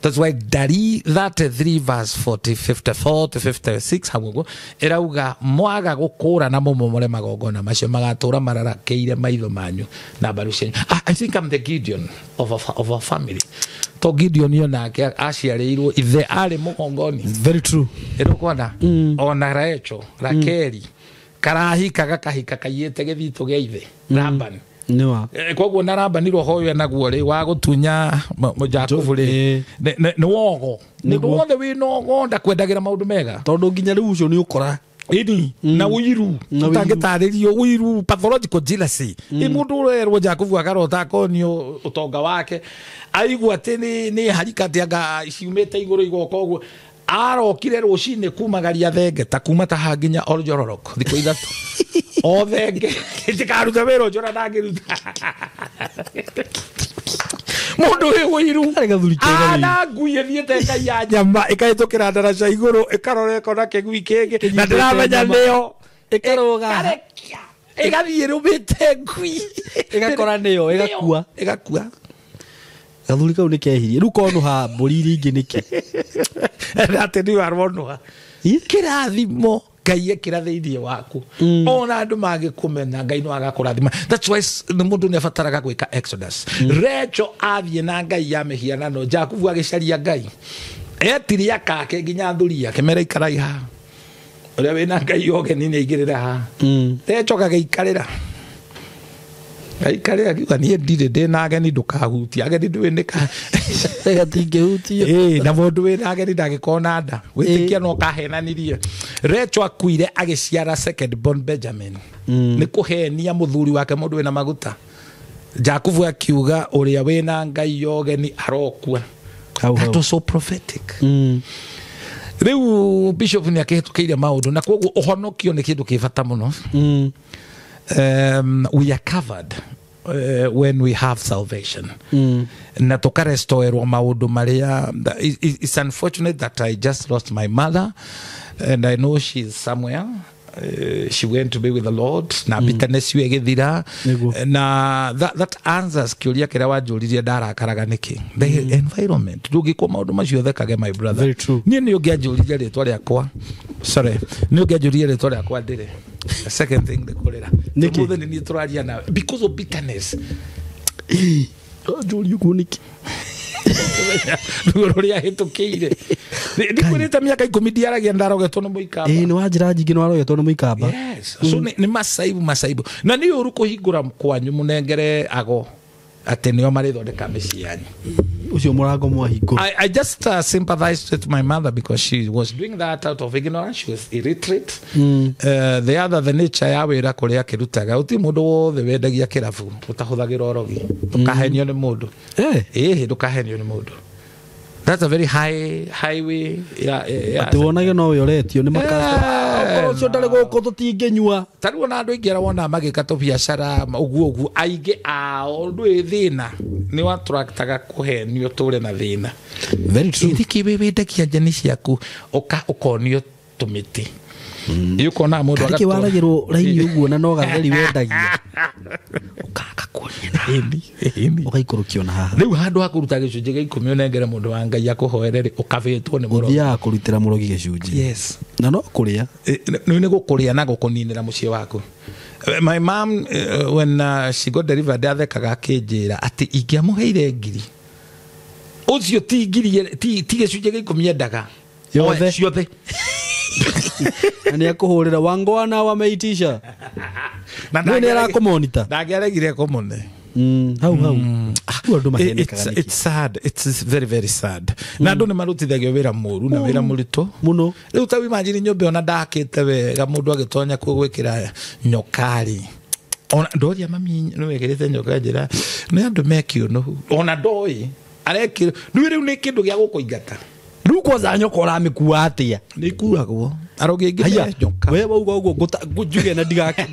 That's why Dari 33 verse 54 to 56 hamugo erauga mwaga gukura na mumomore magogona macio magatura mararakeire maitho manyu na baru cenyu. I think I'm the Gideon of a family. To Gideon yo nake aciareirwo ithe ari mugongoni. Very true. Erokwana ona Rachel Rakeli karahika gakahika kayete githito ge ithe Laban. No. Koguo na Labani rohoyo naguo ri wa gutunya Jacob ri ni wogo ni wothe wi no ndakwendagira maundu mega tondu nginya riu ucio ni ukora ini na wiru utangitaririo wiru pathological jealousy ni mundu urerwo Jacob akarota konio utonga wake aigua ati ni harikati anga ciumite iguru igoko koguo arokire rucine kumagaria thenge ta kuma ta hanginya Oljororoko thiko ithatu o thenge itikaruta wero njora ndangiruta mundu wiru ana nguye thiete ngai ya nyama ikaitukira ndaraca iguru ikaroreko na kegui kenge na ndiramenya niyo ikaroga igathie rumite ngui igakora niyo igakua gathuri kau nikehirie riu kono ha mburi ringi niki ati ni warwono kirathimo ngai ekira thiini waku ona andu magikumena ngai no agakurathima. That's why the mundu ne fataraga gwika exodus. Recho athie na ngai ya mehianano Jakubu agicaria ngai etiria kake nginya thuri yake mera ikarai ha uria wina ngai yoge ni igirira ha Recho kageikarira aikarira kiuga nie ndire ndina ageni ndukahutia ageni ndwinika gatingehutio na mundu wina ageni ndagikona nda witikia no kahenanirie. Recho akuire agiciara second born Benjamin ni kuhenia muthuri wake mundu wina maguta. Jakubu akiuga uria wina ngai yogeni arokua. That was so prophetic. Riu bishop ni akihitukiire maundu na koguo uhonokio ni kindu kibata muno. We are covered when we have salvation. Na tukarestoerwa maundu maria. It's unfortunate that I just lost my mother and I know she's somewhere. She went to be with the Lord na bitterness you egithira na that answers kiuria kira wanjuririe ndarakaraga niki the environment ndungikwa maundu macio thekage my brother. Very true. Ni ungianjuririe ritwa riakwa sorry ni ungianjuririe ritwa riakwa ndire. The second thing the cholera niki ni turaria na because of bitterness njuri kuniki ruria hitukiire ndikwirite miaka 10 ndiaragia ndarogetwo no muikamba ni wanjira njingi no arogetwo no muikamba. Yes so ni masaibu na ni uru kuhingura mkwanyu munengere ago ati nio marithondeka micii yanyu ucio murango mwahingura. I just sympathized with my mother because she was doing that out of ignorance. She was illiterate. The nature ya wira kuria kirutaga uti mundu wothe wendagia kirabu utahuthagira orogi ukahenio ni mundu ndukahenio ni mundu. That's a very highway ati wonage no yoretio ni makasta ucio ndari guko tutingenyua taruo na andu ingira wona magika to biashara uguo aige ndwi thina ni watractaga kuhenio tule na thina. Very true. Ithiki wendagia njani ciaku ukonio tumiti yuko na mundu agaki waragirwo raini uguo na no gatheri wendagia ukaka kuonia na ugaikũrũkio na haha riu handu hakuruta gicunji gia 10 unengere mundu wa ngai akuhoereri ukavitwo ni murogi ya kurutira murogi gicunji. Yes na no kuria ni gukuria na gukuninira mucie waku. My mom when she got delivered athekaga akinjira ati ingiamuheire ngiri ucio ti ngiri ti gicunji gia 10 endaga yothe ani akuhurira wangwana wameitisha na nani arakumonita ndageregire kumone hau it's sad, it's very very sad. Na ndu ni marutithagio wira muru na wira murito muno. Riu ta imagine nyombe ona ndakite wega mundu agitonya kugwikira nyokari ona ndoria mami no wegerete nyoka njira ni andu mekio no ona ndoi arekiro riu ni kindu gia gukuingata riu kwanza nyoka uramikua atia ni kuagwo arogingira nyoka we bauga uguo ngujuge na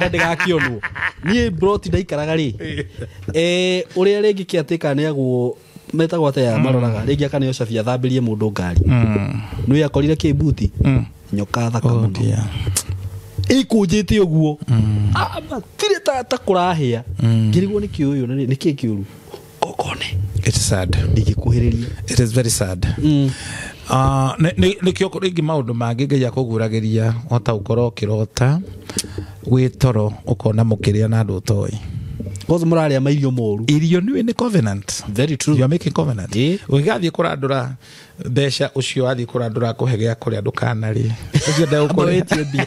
ndigakionwo nie broti ndaikaraga ri uria ringi kiatika ni agwo metagwo ate ya maroraga ringi akane ocabia thambirie mundu ngari no yakorire kibuti nyoka thaka muno ikunjite uguo tire ta kurahia ngirigwo ni kiuyu ni kiuru kokone. It's sad. Ndikikuhiriria. It is very sad. Ni kyo ringi maundu mangi ngai akuguragiria ota ukoro kirota witoro ukona mukiria na andu toi gozo muraria mairio moru irio ni covenant. Very true. You are making covenant. Ugathie kurandura besha ucio athie kurandura kuhegea kuria ndukanari ucio ndaukoretio bi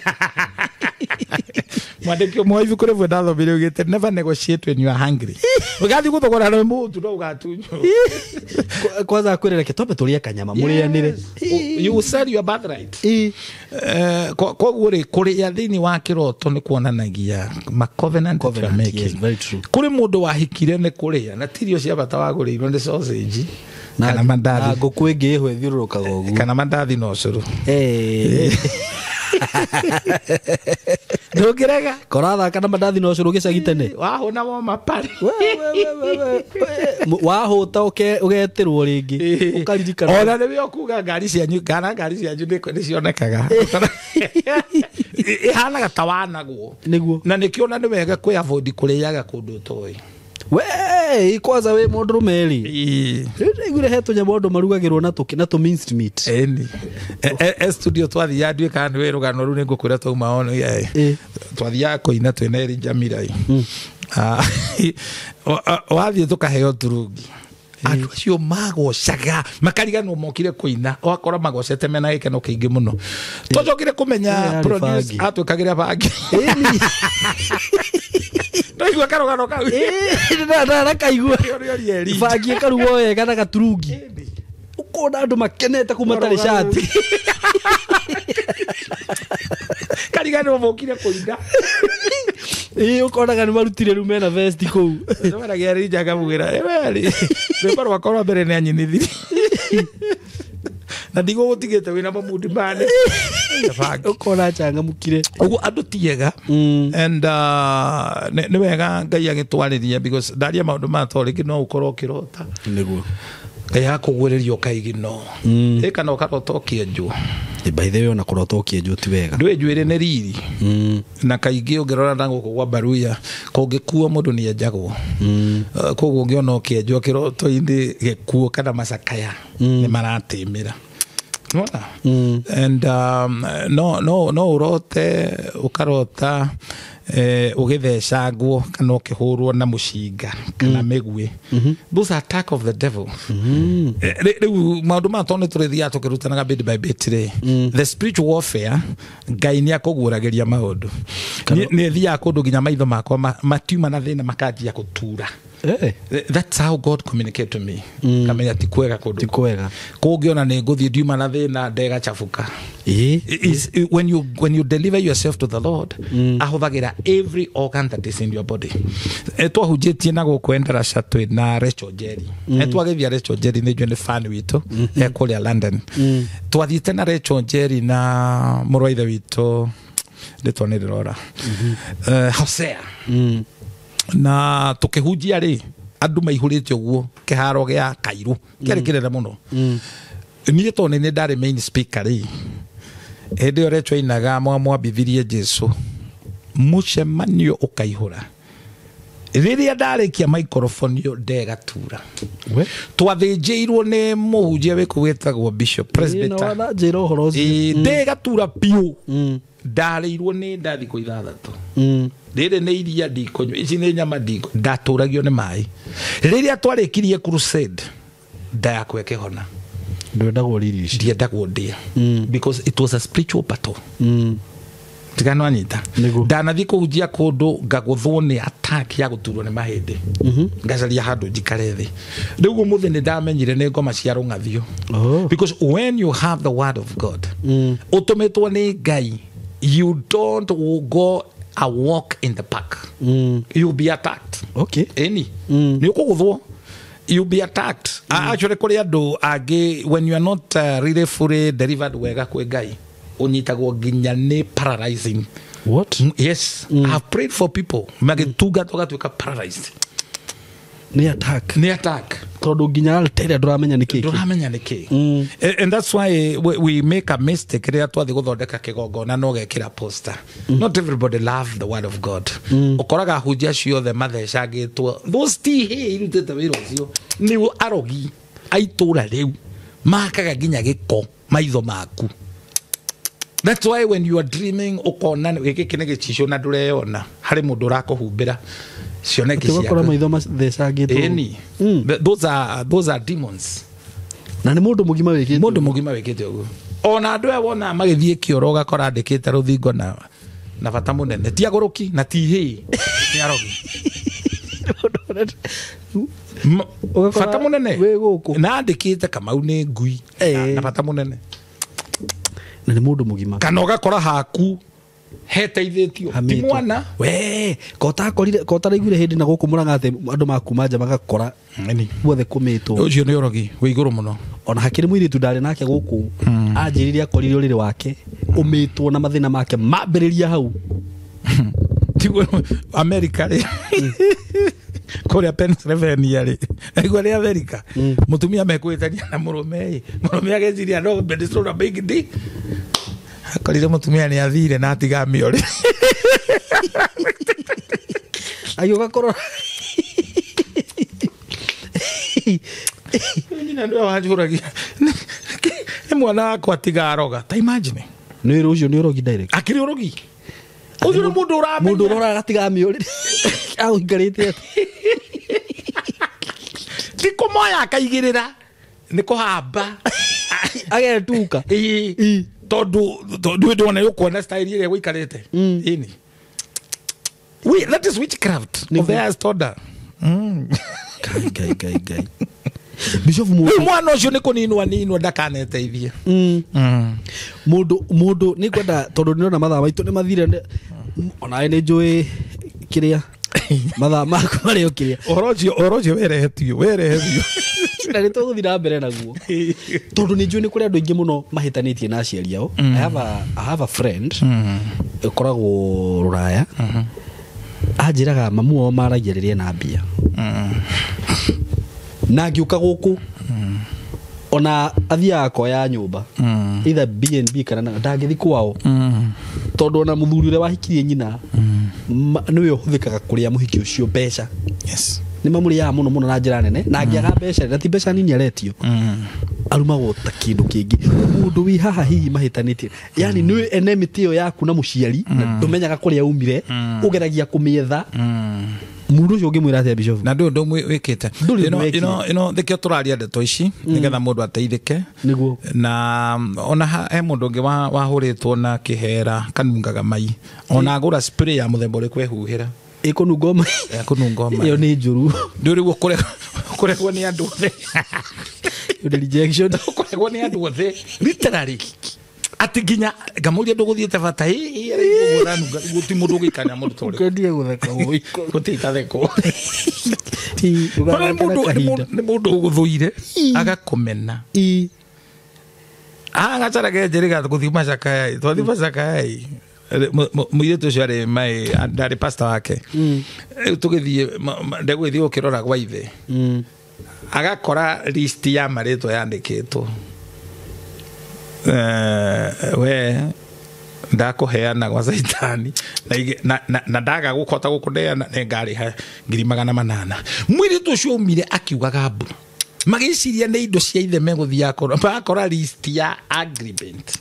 mwandikio mwivu kure vwe datho bile ugete never negotiate when you are hungry. Ugathie guthogora no mundu ndo ugatunyo kwanza akwirira kitobe turia kanyama murianire you sell your birthright. Kwa gure kuria thini wa kiroto ni kuonanagia ma covenant you are making. Yes, very true. Kuri mundu wahikire ni kuria na tirio cia bata wa gurirwo ni sausage kana mandathi ngũkũ ĩngĩ ĩhwe thiũrũrũkaga ũguo kana mandathi no cũrũ ndũngĩrega korathaka na mandathi no cũrũ gĩcagi tene wahũna mo mapari wahũta ũgetĩrwo rĩngĩ ũkaririkana ona nĩwe ũkuga ngari cianyu nĩ cionekaga ihanaga ta wanagwo nĩguo na nĩkĩo na nĩ wega kwĩ avoid kũrĩaga kũndũ ũtoĩ we kwanza we mũndũ rũmeri igure he tũnyamũ andũ marugagĩrwo na tũ minced meat eni studio twathiaga nduĩkaga nĩ wĩ rũgano rũu nĩngũkwĩra twauma ono twathiaga kũina twĩna Elijah Mirai wathiĩ tũkaheo turungi andũ acio magocaga makariganwo mokire kũina wakora magocete mena gĩkeno kĩingĩ mũno twacokire kũmenya produce atwĩkagĩra bangi ndaigua karogano kau na kaigua bangi ĩkarugwo wega na gaturungi ũkona andũ makenete kuma tarĩ cati kariganwo mokire kũina ũkonaga nĩ marutire rĩu mena vesti kũu maragia Elijah akamũgĩra rwĩmbo rwakwa rwa mbere nĩ anyinithiri na ndigũgũtigĩte wĩna mamundi mane ũkona changamũkire ũguo andũ tiega and nĩ wega Ngai agĩtwarĩria because ndaria maũndũ ma torĩngĩ no ũkorwo ũkĩrota nĩguo Ngai akũgwĩrĩria ũkaigino kana ũkarota ũkĩenjwo by the way ona kũrota ũkĩenjwo ti wega ndwĩ njuĩrĩ nĩ riri na kaingĩ ũngĩrora na gũkũ gwa Baruya kũngĩkuo mũndũ nĩ enjagwo koguo ũngĩona ũkĩenjwo kĩroto-inĩ gĩkuo kana macakaya nĩ maratĩmĩra and no urote ukarota ugithecangwo kana ukihurwo na mushinga kana migwe those are attack of the devil riu maundu ma tone turithia tukirutanaga bit by bit the spiritual warfare Ngai ni akuguragiria maundu ni thia kundu ginya maitho makwa matiuma na thina makanjia gutura that's how God communicate to me kamenya ti kwega kundu ti kwega kungiona ni nguthie ndiuma na thina ndega chafuka when you deliver yourself to the Lord ahuthagira every organ that is in your body twahujitie na gukwendera shatwe na Rachel Jerry twagithia Rachel Jerry ni jone fan witu kuria London twathiite na Rachel Jerry na murwaithe witu nditwanirora Hosea na tukihujia ri andu maihurite uguo kiharo gya Kairu kiari kirera muno ni tone ni ndari main speaker ri hende ore twainaga mwambithirie Jesu mucemanio ukaihura riria ndarikia microphone yo ndegatura twathinjirwo ni muhunjia wikugitagwo bishop presbyter na njiro horo ndegatura piu ndareirwo ni ndathi ku 6 rĩrĩ nĩ iria ndikonywa ici nĩ nyama ndiko ndatũragio nĩ maĩ rĩrĩa twarĩkirie crusade ndayakwe kĩhona ndwendagwo riri ici ndiendagwo ndia because it was a spiritual battle tigano anyita ndanathiĩ kũhunjia kũndũ ngagũthwo nĩ attack ya gũturwo nĩ mahĩndĩ ngacaria handũ njikare thĩ rĩu ũmũthĩ nĩ ndamenyire nĩ ngoma cia rũng'athio because when you have the word of God ũtũmĩtwo nĩ Ngai you don't go a walk in the park you'll be attacked ni ukuguthwo you'll be attacked actually kuri andu agi when you are not really fully delivered wega kwe Ngai unyitagwo ginya ni paralyzing what yes I have prayed for people magituga tugatuika paralyzed ni attack tondu ginya tele duramenya niki and that's why we make a mistake ria twathi guthondeka kigongona no gekira poster not everybody love the word of God ukoraga hujia ciothe mathecangitwo those he irutete wira ucio ni arogi aitura riu makaga ginya giko maitho maku. That's why when you are dreaming ukona giki kinege cisho na ndureyona hari mundu rakuhumbira cioneki ciakora maitho mathecangitwo those are demons na ni mundu mugima wikite uguo ona andu wona magithie kioro gakora andikite ruthingo na bata munene ti aguruki na ti hi ni arogi bata munene na andikite Kamau ni ngui na bata munene na ni mundu mugima kana ugakora haku heteithĩtio ti mwana we kota raiguire hĩndĩ na gũkũ Mũrang'a atĩ andũ makuma nja magakora guothe kũmĩtwo ũcio nĩ ũrogi wĩ igũrũ mũno ona hakĩrĩ mũirĩtu ndarĩ nake gũkũ anjĩrĩire akorire ũrĩrĩ wake ũmĩtwo na mathĩna make mambĩrĩria hau tiguo Amerika rĩ kũrĩa Pennsylvania rĩ aigua rĩ Amerika mũtumia mekwĩtania na mũrũme ageciria no Minnesota big D akorire mũtumia nĩ athire na atiga mĩore agĩũka kũrora nyina ndio wanjũragia nĩ mwana wakwa atiga aroga ta imagine nĩ ũcio nĩ ũrogi direct akĩrĩ ũrogi ũcio nĩ mũndũ ũrora gatiga mĩore aũikarĩte atĩ ti kũmoya akaigĩrĩra nĩ kũhamba agetuka tondu ndona yukuona style ile wikarite ini that is witchcraft of the highest order gai Bishop mwana ucio ni kuninwa ndakaneteithie mundu ni kwenda tondu nirona mathaa maitu ni mathire ona ni njui kiria mathaa maku mari ukiria orocio werehetio na nĩ tũgũthira mbere naguo tondu nĩ njũĩ nĩ kũrĩ andũ aingĩ mũno mahĩtanĩtie na aciari ao I have a friend ũkoragwo Rũraya anjĩraga mamu wao maragia rĩrĩa na mbia na ngĩũka gũkũ ona athiaga akoya nyũmba either B&B kana ndangĩthi kwao tondu ona mũthuri ũrĩa wahikirie nyina nĩwe ũhũthĩkaga kũrĩa mũhiki ũcio mbeca ni mamũrĩaga mũno na njĩra nene na angĩaga mbeca na ti mbeca nini aretio arumagwo ta kĩndũ kĩngĩ mũndũ wĩ haha hihi mahĩtanĩtie yani nĩ enmity ĩyo yaku na mũciari na ndũmenyaga kũrĩa umire ũgeragia kũmĩetha mũndũ ũcio ũngĩmwĩra atĩa Bishop na ndũ wĩkĩte thikio tũraria ndeto ici nĩgetha mũndũ ateithĩke na ona he mũndũ ũngĩ wahũrĩtwo na kĩhera kanungaga mai ona agũra spray ya mũthemba ũrĩkũ ehuhĩra ikunungoma iyo ni njuru nduri gukoregwo ni andu othe the rejection gukoregwo ni andu othe literally ati ginya gamuria nduguthiete bata guranu guti mundu gikana mundu tore kendie gutheka oi gutita theko ni mundu guthuire agakomena agacarage njeriga guthima cakai twathima cakai muiretu ucio ari mai ndari pastor wake tugithie ndegwithie ukirora gwa ithe agakora list ya maritwa yandikitwo we ndakuheana gwa Saitani na ndaga gukota gukuneana ne ngari ha 800 muiretu ucio umire akiugaga mbu magiciria ne indo cia ithe meguthia akora list ya agreement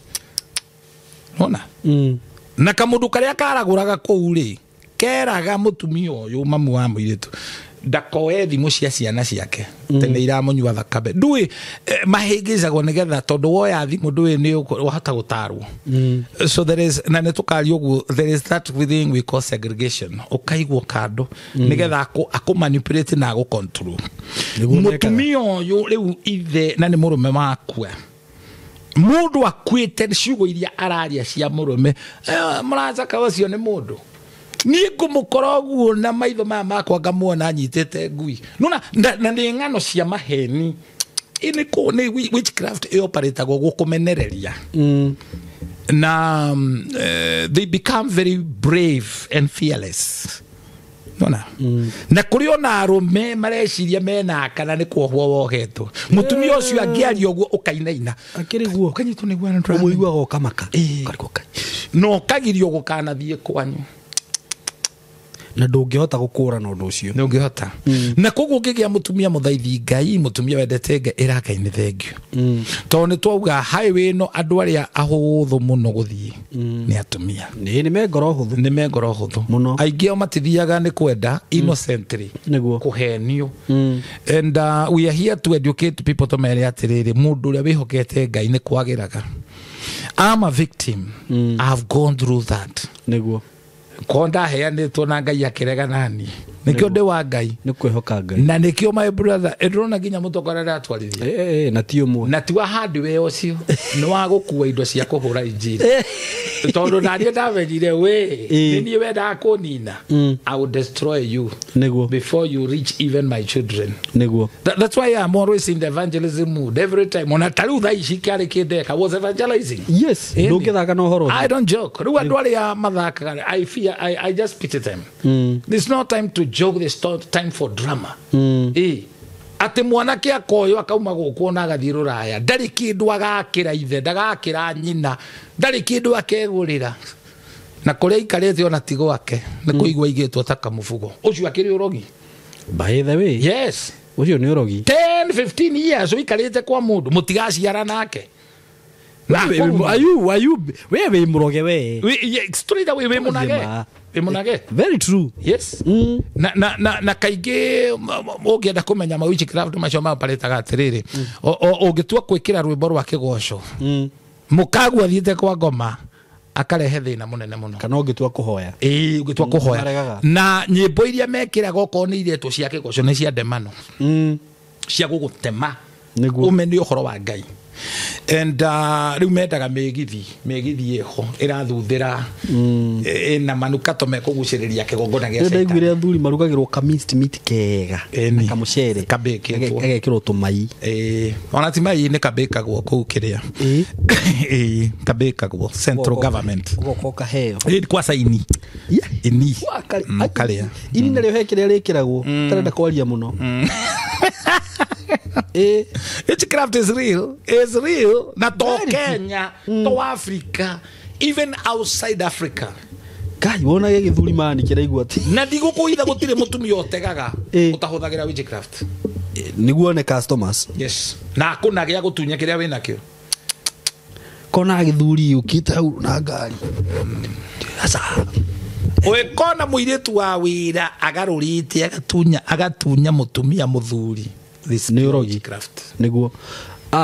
ona na kamundu karia karaguraga kuu ri keraga mutumia uyu mamu wa muiretu ndakoe thimu cia ciana ciake tene iramunyua thakabe ndui mahingizagwo nigetha tondu woya thimu ndui ni uhota gutarwo so there is na netukari ugu there is that within we call segregation ukaigwo kando nigetha akumanipulate na gucontrol mutumia uyu riu ithe na ni murume wakwa mundu akwite ciugo iria araria cia murume muracaka ucio ni mundu ni ngumukoroguo na maitho maya makwa ngamuona anyitete ngui nona na ni ngano cia maheni ini ko ni witchcraft operate go kumenereria na they become very brave and fearless nona na kuriona arume mareciria mena kana ni kwohwo wohetwo mutumia ucio angiaria uguo ukainaina akiriguo ukanyitwo ni gwana ndra umuigwa go kamaka karikoka no kagirio gukana thie kwanyu na ndungihota gukura na undu ucio ndungihota na koguo ngigia mutumia muthaithi ngai mutumia wendete ngai iraka ini thengio to ni twauga highway no andu aria ahuthu muno guthii ni atumia ni mengoro huthu muno aingio matithiaga ni kwenda innocently niguo kuhenio and we are here to educate people to mere atiriri mundu uria wihokete ngai ni kwagiraga I'm a victim I have gone through that niguo konda heanitwo na ngai akirega nani nikio ndi wa Ngai ni kwihoka Ngai na nikio my brother edrona ginya mutokorera atwarithia na ti umwe na ti wa hardware ucio ni wa gukua indo cia kuhura injiri tondu na rie ndavenire we ni wenda kunina I will destroy you Neguo. before you reach even my children Neguo. That's why I'm always in the evangelism mood every time ona taru tha ici kari kideka was evangelizing yes ndungithaka no horo I don't joke ru andu aria mathaka I just pity them there's no time to joke there's time for drama ati mwanake akoyo akauma guku na agathii ruraya ndari kindu agakira ithe ndagakira nyina ndari kindu akegurira na kuria ikarete ona tigo wake ni kuigwa igitwo taka mufugo ucio akiri urogi by the way yes ucio ni urogi 10-15 years ikarete kwa mundu mutigaciara nake ayu we muroge we straight away we munage very true yes na kaingi ungienda kumenya mawichi craft macio maparetaga atiriri ungitua gwikira rwimbo rwa kigoco mukagu athiite kwa ngoma akarehe thina munene muno kana ungitua kuhoya ungitua kuhoya na nyimbo iria mekiraga oko ni iretu cia kigoco ni cia ndemano cia gugutema umeni uhoro wa Ngai and riu mendaga megithi eho irathuthira na manukato mekuguciriria kigongona gia Satan ndaiguire athuri marugagirwo ka minced meat kega na kamucere agekirwo tumai ona ti mai ni kabekagwo kuu kiria kabekagwo central government goka heo kwa saini ini karia ini nario hekiria rikiragwo tarenda kwaria muno witchcraft is real na to Kenya to Africa even outside Africa Kai wona githuri mani kiraigwa ati na ndigukuitha gutire mutumia otegaga utahuthagira witchcraft niguo ne customers yes na kuna gia gutunya kiria wina kio kona githuri ukite hau na ngari asa oe kona muiretu wa wira agarurite agatunya mutumia muthuri this witchcraft niguo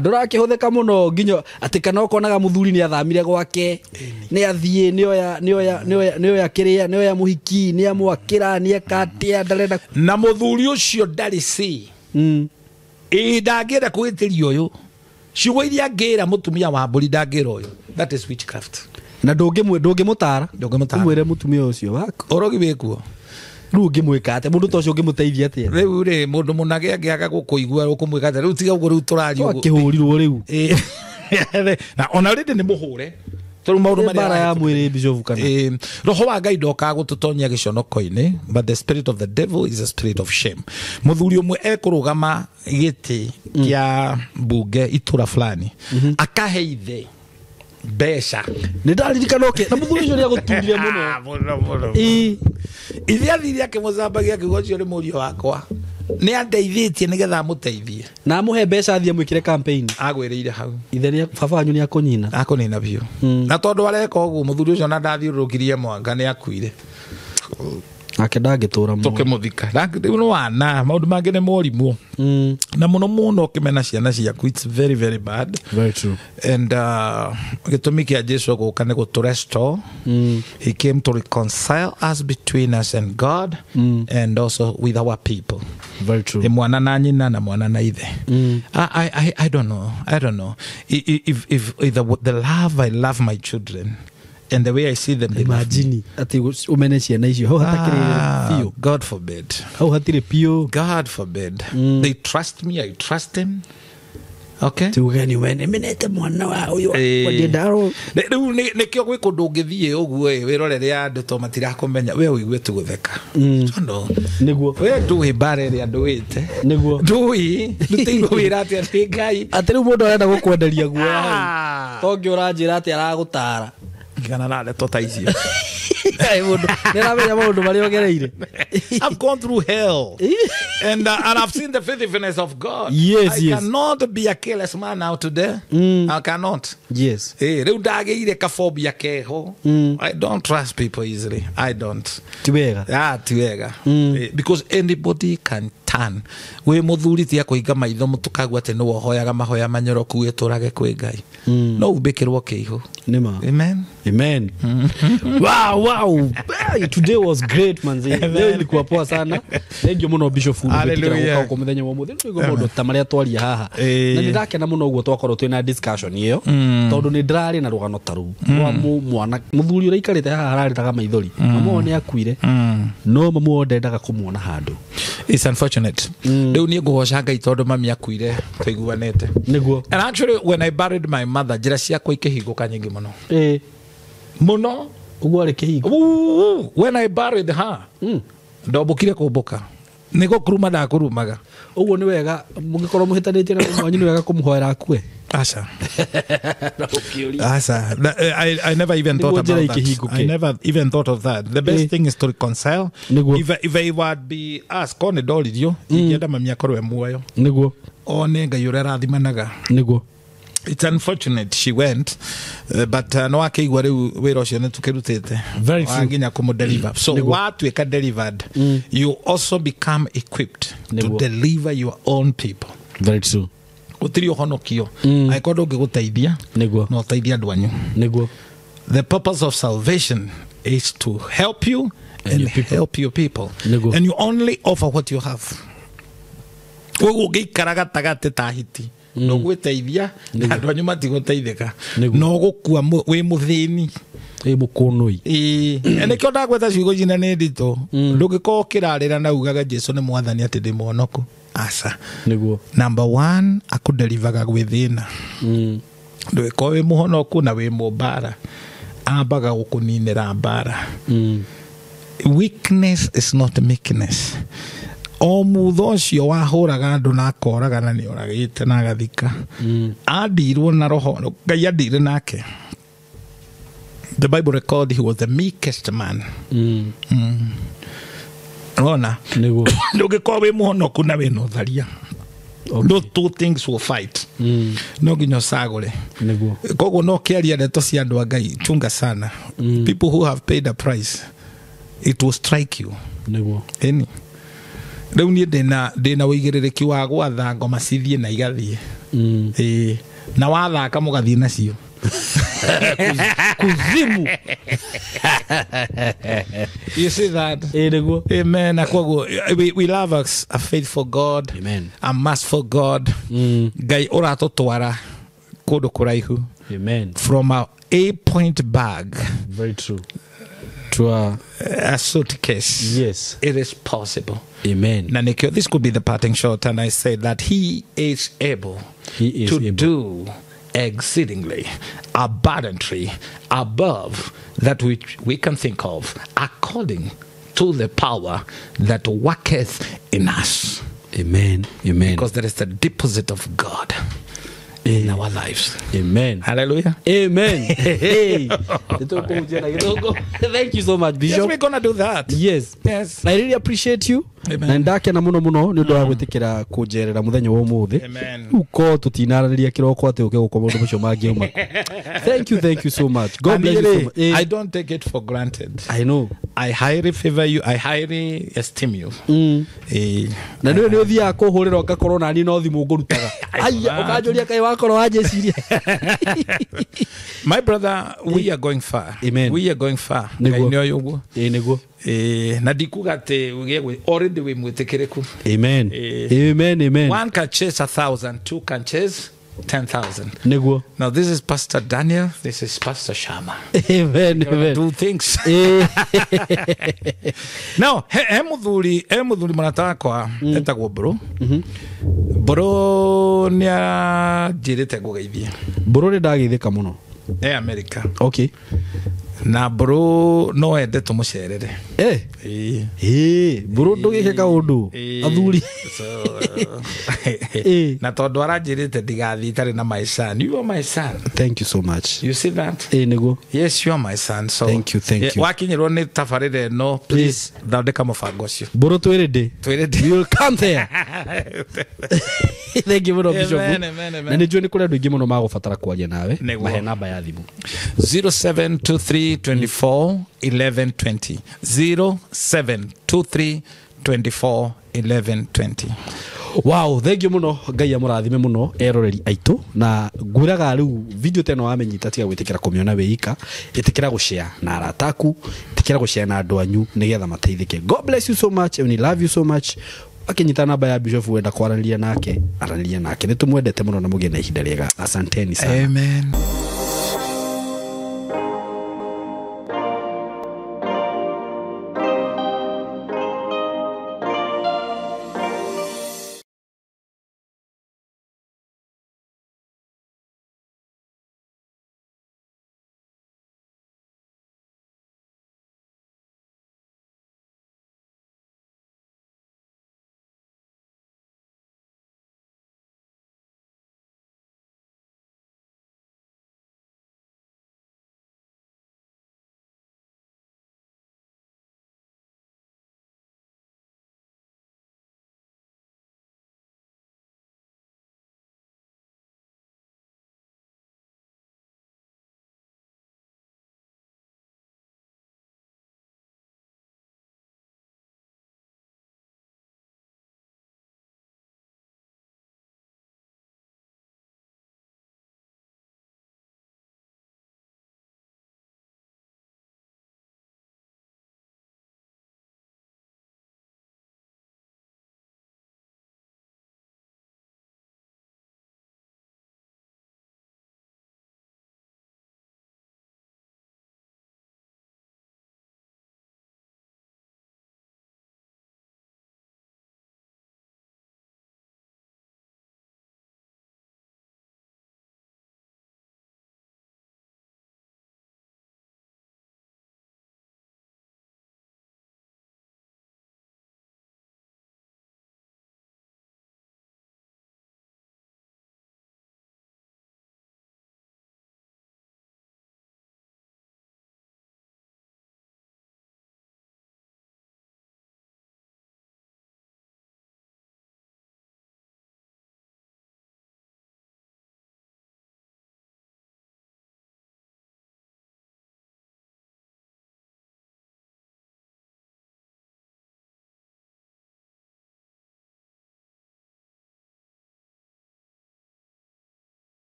ndurakihuthika muno nginya ati kana ukonaga muthuri ni athamire gwake ni athie ni oya kiria ni oya muhiki ni amwakira ni akatia ndarenda na muthuri ucio ndari si ndagira kwitiria uyu ciugo iria ngira mutumia wa mburi ndagira uyu that is witchcraft na ndungimutara umwire mutumia ucio wako orogi wikuo riu ngimwika ate mundu tocio ngimuteithia ate riu ri mundu munage angiaga gukuigua ukumwika ate riu tiga uguo riu turario akihurirwo riu na ona rindi ni muhure toru maundu mari Mbaara ya mwiri bishofu kana roho wa Ngai ndoka gututonya giconoko-ini but the spirit of the devil is a spirit of shame muthuri umwe ekurugama giti kia mbunge itura fulani akahe ithe besha ni ndaririkana oke na muthuri ucio ni agutundire muno ithe athiri akimuzambagia kigocio ni murio wakwa ni andeithitie nigetha muteithie na amuhe mbeca athie mwikire campaign agwiriire hau ithe ni baba wanyu ni akunina biu na tondu areka uguo muthuri ucio na ndathiurukirie mwanga ni akuire ake ndagitura mu tukimuthika no wana maundu mangi ni morimu na muno ukimena ciana ciaku it's very very bad very true and gitumi kia Jesu guka ni gutu restore he came to reconcile us between us and God and also with our people very true mwana na nyina na mwana na ithe I don't know if the love I love my children and the way I see them, imagine ati umene ciana icio hau hatakire pio God forbid hau hatire pio God forbid they trust me I trust them okay tugeni wene menete mwana wa uyu wadi ndaro riu nikio gwi kundu ngithie uguo wirorere andu to matirakumenya we uigue tugutheka no niguo we nduwi Mbaara ria nduwite niguo nduwi ndutigo wira ati ati Ngai ati riu mundu arenda gukwenderia guoya tongi uranjira ati aragutara kana nale totaicio I've gone through hell and I've seen the faithfulness of God. Yes, I cannot be a careless man now today. I cannot. Yes. I don't trust people easily. I don't. Tiwega. Because anybody can turn we muthuri ti akuinga maitho mutukagu ati no hoyaga mahoya manyoroku eturage kwi Ngai no ubikirwo kiihu nima amen wow today was great manzi leo ilikuwa poa sana thank you muno Bishop Fundi kutikira kwa muthenya wa muthenya ngo mundu tamaria twaria haha na ndakena muno uguo twakorwo twina discussion iyo tondu ni ndrari na rugano taru mwana muthuri uraikarite haha hararitaga maithori mamone akuire no mamuonde ndaga kumuona handu. It's unfortunate. Riu ni nguhoca Ngai tondu mami akuire tuiguanete niguo. And actually when I buried my mother njira ciakwa ikihinguka nyingi muno muno uguo ari kihingo when I buried her ndobukire kumbuka nigo kuruma da kurumaga uguo ni wega mungikorwo muhitanitie na mwanyu ni wega kumuhoera akue asa I never even thought about that. I never even thought of that. The best thing is to reconcile. If I would be asked kone dolirio ikienda mami akorwe muoyo niguo one Ngai uria rathimanaga niguo. It's unfortunate she went but no akaigwa riu wira ucio nitukirutite very true nginya kumudeliver so what we can delivered you also become equipped to deliver your own people. Very true. Utiri honokio aikondo ngiguteithia no teithia andu anyu niguo. The purpose of salvation is to help you and help your people and you only offer what you have. Ugu ngikaraga tagate tahiti no gweteithia andu anyu matigoteithika no gukua wi muthini mukunui ene kyo ndagweta ciugo cina ni ndito ndugiko kirarira na ugaga Jesu ni mwathani ati ndi monoku asa niguo. Number 1 akudelivaga gwithina ndwiko wi muhonoku na wi Mbaara ambaga gukuninira Mbaara. Weakness is not meekness. O mutho ucio wahuraga andu na akoraga na ni oragite na agathika adirwo na roho Ngai adire nake. The Bible record he was the meekest man. Rona niguo ndugikwa wi muhonoku na wi no tharia those two things will fight no ginyo sagore niguo koguo no kiaria ndeto cia andu a Ngai chunga sana people who have paid a price it will strike you niguo any riu ni ndina wigiririki wa gwatha ngoma cithie na igathie na wathaka mugathie nacio kuzimu. You see that? Amen. We love a faithful God. Amen. A merciful God. Gai orato twara kodo kuraihu. Amen. From a 8-point bag. Very true. To a suitcase. Yes. It is possible. Amen. Nanikyo, this could be the parting shot, and I say that He is able to do exceedingly abundantly above that which we can think of, according to the power that worketh in us. Amen. Amen. Because there is the deposit of God in our lives. Amen. Hallelujah. Amen. Hey. Thank you so much, Bishop. Yes, we're going to do that. Yes. Yes. I really appreciate you. Na ndakena muno muno ni ndo agwitikira kujerera muthenya wa umuthi. Amen. Uko tutinarariria kiroko ati uke gukoma mundu mucio mangiuma. Thank you so much. God bless you so much. I don't take it for granted. I know. I highly favor you. I highly esteem you. Na ndio ndio thia kuhurira ngakorwo na ni no thimu ngurutaga. Aya ukanjuria kai wakorwo wajeciria. My brother, we are going far. Amen. We are going far. Ngai yugo. Niguo. Na dikuga te already we mwitikireku. Amen. Amen. Amen. One can chase 1,000, two can chase 10,000. Niguo. Now this is Pastor Daniel. This is Pastor Shama. Amen. Amen. Do things. Now, emuthuri mwanata wakwa etagwo bro. Bro nia jirite gugeithia. Bro ni ndageithika muno. America. Okay. Na bro no ende tumucerere. Bro ndugike ka undu athuri. Na tondu aranjirite ndigathi tari na my son. You are my son. Thank you so much. You see that? Niguo. Yes, you are my son. So thank you. Wakinyirwo ni tafarire no please thondeka mubango ucio. Bro twirinde. We will come there. Thank you muno Bishop. Amen. Na nijue ni kule andu ingi muno magubatara kwaria nawe. Mahe namba ya thimu. 0723 24 11 20 0723 24 11:20. Wow, thank you muno, Ngai amurathime muno eroreri aitu, na nguraga riu video teno wamenyita tiga gwitikira kumiona weika, itikira gushare na arataku, itikira gushare na andu anyu nigetha mateithike. God bless you so much and we love you so much. Akinyita namba ya Bishop wenda kwaranĩria nake, aranĩria nake. Nitumwendete muno na mugie na ihinda riega. Asanteni sana. Amen.